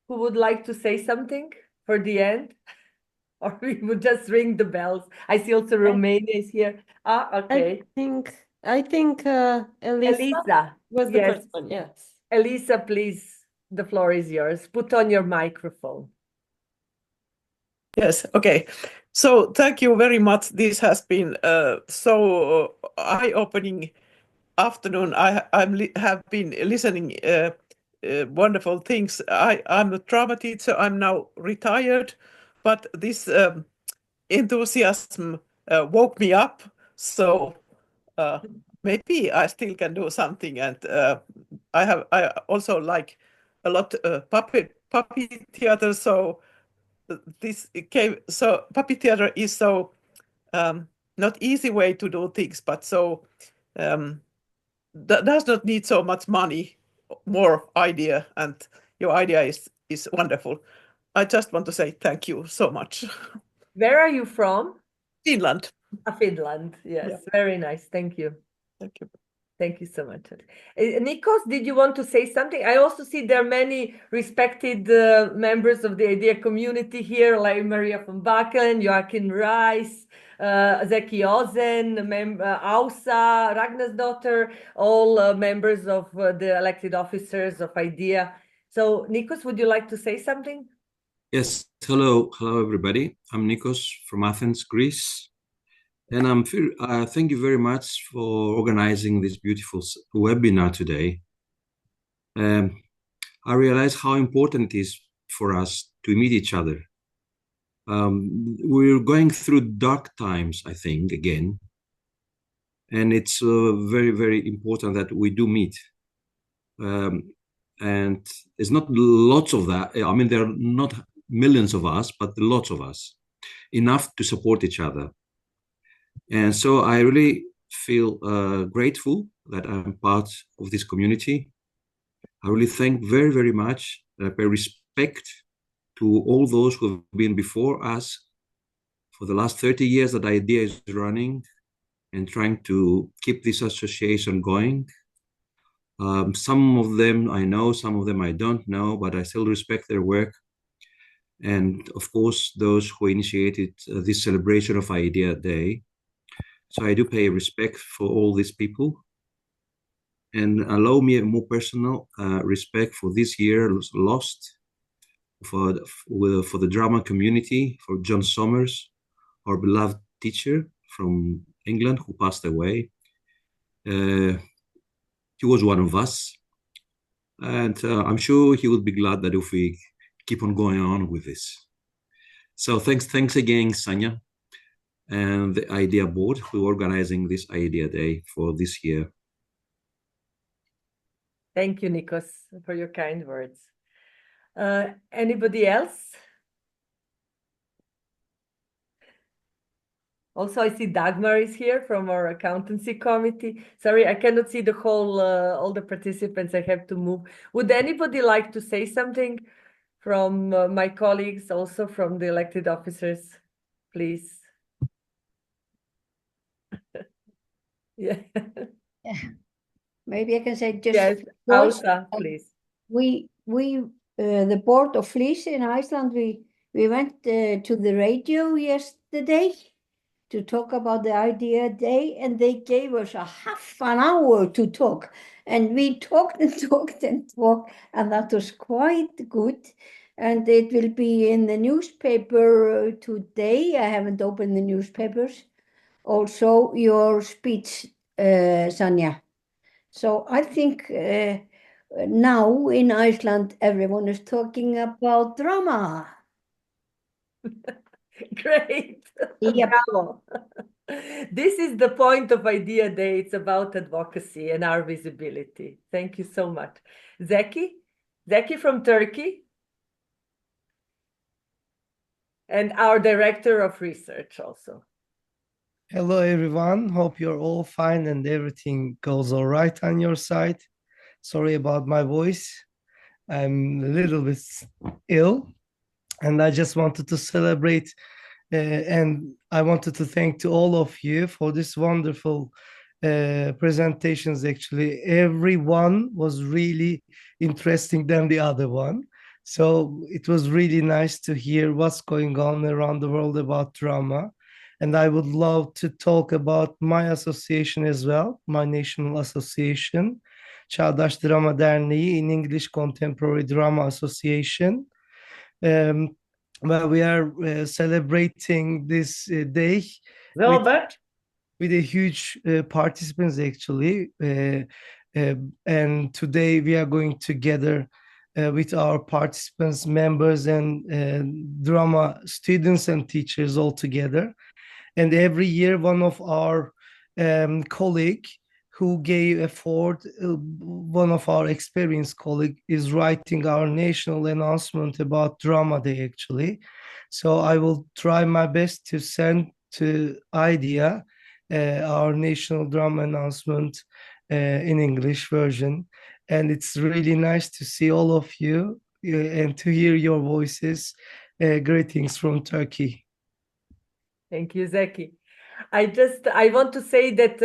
who would like to say something for the end, or we would just ring the bells. I see also Romania is here. Okay. I think Elisa was the yes. first one. Yes. Elisa, please, the floor is yours. Put on your microphone. Yes, okay. So thank you very much. This has been so eye-opening afternoon. Have been listening wonderful things. I'm a drama teacher. I'm now retired, but this enthusiasm woke me up. So maybe I still can do something. And I also like a lot puppet theater. So puppet theater is so not easy way to do things, but so that does not need so much money, more idea, and your idea is wonderful. I just want to say thank you so much. Where are you from? Finland. Finland, yes, Yeah. very nice. Thank you. Thank you. Thank you so much. Nikos, did you want to say something? I also see there are many respected members of the IDEA community here, like Maria von Bakken, Joachim Reis, Zeki Ozen, Ausa, Ragnarsdottir, all members of the elected officers of IDEA. So, Nikos, would you like to say something? Yes, hello everybody. I'm Nikos from Athens, Greece. And thank you very much for organizing this beautiful webinar today. I realize how important it is for us to meet each other. We're going through dark times, I think, again. And it's very, very important that we do meet. And it's not lots of that. I mean, there are not millions of us, but lots of us, enough to support each other. And so I really feel grateful that I'm part of this community. I really thank very, very much. I pay respect to all those who have been before us for the last 30 years that IDEA is running and trying to keep this association going. Some of them I know, some of them I don't know, but I still respect their work. And of course, those who initiated this celebration of IDEA Day. So I do pay respect for all these people, and allow me a more personal respect for this year lost for the drama community, for John Somers, our beloved teacher from England who passed away. He was one of us, and I'm sure he would be glad that if we keep on going on with this. So thanks again, Sanya, and the IDEA board who are organizing this IDEA Day for this year. Thank you, Nikos, for your kind words. Anybody else? Also, I see Dagmar is here from our accountancy committee. Sorry, I cannot see the whole, all the participants. I have to move. Would anybody like to say something from my colleagues, also from the elected officers, please? Yeah. Maybe I can say just yes, Ausa, please. We the port of Flis in Iceland, we went to the radio yesterday to talk about the IDEA Day, and they gave us a half an hour to talk, and we talked and talked and talked, and that was quite good. And it will be in the newspaper today. I haven't opened the newspapers. Also, your speech, Sanya. So I think now in Iceland, everyone is talking about drama. Great. Yep. Bravo. This is the point of IDEA Day. It's about advocacy and our visibility. Thank you so much. Zeki from Turkey. And our director of research also. Hello, everyone. Hope you're all fine and everything goes all right on your side. Sorry about my voice. I'm a little bit ill, and I just wanted to celebrate and I wanted to thank to all of you for this wonderful presentations. Actually, everyone was really interesting than the other one. So it was really nice to hear what's going on around the world about drama. And I would love to talk about my association as well, my national association, Çağdaş Drama Derneği, in English Contemporary Drama Association. Well, we are celebrating this day Robert, with a huge participants actually, and today we are going together with our participants, members, and drama students and teachers all together. And every year, one of our colleague who gave effort, one of our experienced colleague is writing our national announcement about Drama Day actually. So I will try my best to send to IDEA our national drama announcement in English version. And it's really nice to see all of you and to hear your voices. Greetings from Turkey. Thank you, Zeki. I want to say that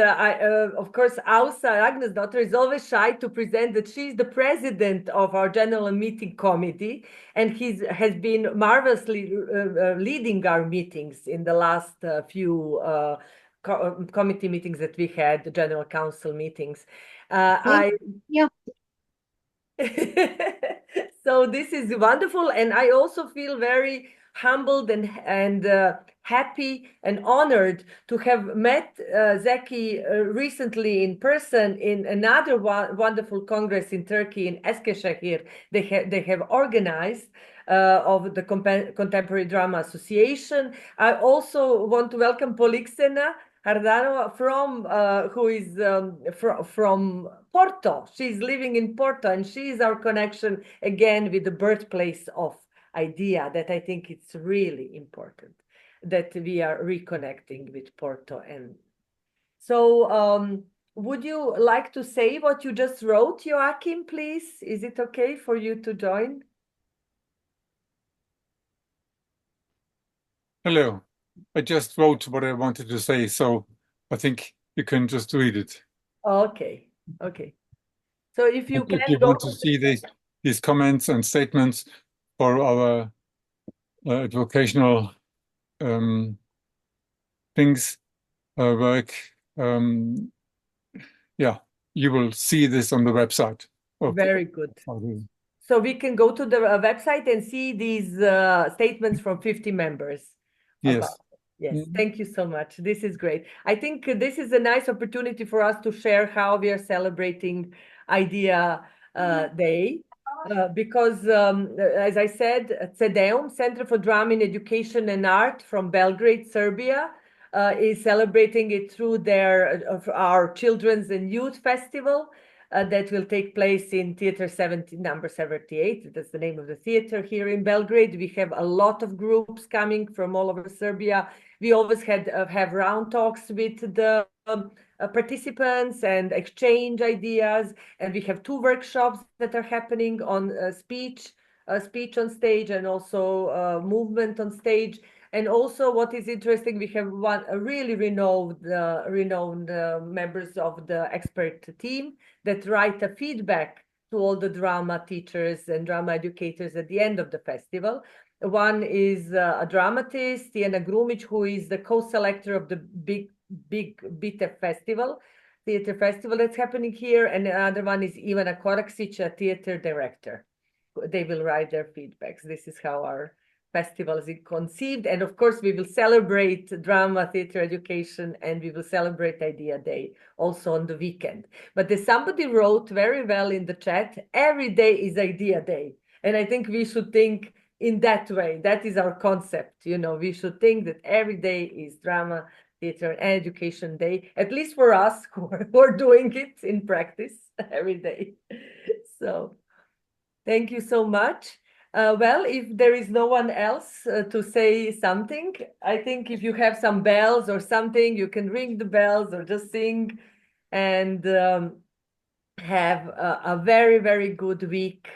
of course, Ausa, Agnes' daughter, is always shy to present that she's the president of our general meeting committee, and has been marvelously leading our meetings in the last few committee meetings that we had, the general council meetings. Yeah. So this is wonderful, and I also feel very humbled and happy and honored to have met Zeki recently in person in another wonderful congress in Turkey, in Eskişehir. They have organized of the Contemporary Drama Association. I also want to welcome Poliksena Hardano who is from Porto. She's living in Porto, and she is our connection again with the birthplace of IDEA, that I think it's really important that we are reconnecting with Porto. And so would you like to say what you just wrote, Joachim, please? Is it okay for you to join? Hello. I just wrote what I wanted to say, so I think you can just read it. Okay. So if you can you want to see these comments and statements for our educational things, work, yeah, you will see this on the website. Okay. Very good. So we can go to the website and see these statements from 50 members. Yes. Yes, thank you so much. This is great. I think this is a nice opportunity for us to share how we are celebrating IDEA Day. Because, as I said, CEDEUM, Center for Drama in Education and Art from Belgrade, Serbia, is celebrating it through our Children's and Youth Festival that will take place in Theater 17, number 78. That's the name of the theater here in Belgrade. We have a lot of groups coming from all over Serbia. We always have round talks with the participants and exchange ideas, and we have 2 workshops that are happening on speech on stage, and also movement on stage. And also, what is interesting, we have a really renowned members of the expert team that write a feedback to all the drama teachers and drama educators at the end of the festival. One is a dramatist, Tijana Grumic, who is the co-selector of the big BITEF festival, theater festival that's happening here. And another one is Ivana Koraksic, a theater director. They will write their feedbacks. This is how our festival is conceived. And of course, we will celebrate drama, theater education, and we will celebrate IDEA Day also on the weekend. But as somebody wrote very well in the chat, every day is IDEA Day. And I think we should think in that way. That is our concept. We should think that every day is drama, theater, and education day, at least for us who are doing it in practice every day. So thank you so much. Well, if there is no one else to say something, I think if you have some bells or something, you can ring the bells or just sing, and have a very, very good week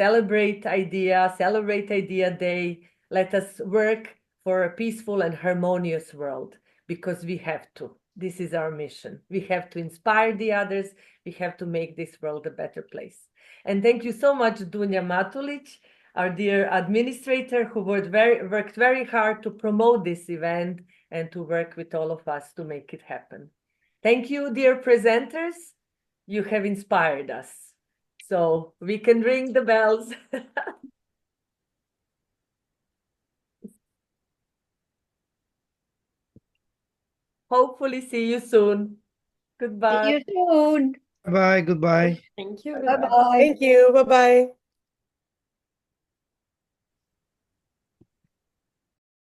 celebrate Idea Day. Let us work for a peaceful and harmonious world, because we have to. This is our mission. We have to inspire the others. We have to make this world a better place. And thank you so much, Dunja Matulic, our dear administrator, who worked very hard to promote this event and to work with all of us to make it happen. Thank you, dear presenters. You have inspired us. So we can ring the bells. Hopefully see you soon. Goodbye. See you soon. Bye. Goodbye. Thank you. Bye-bye. Thank you. Bye-bye.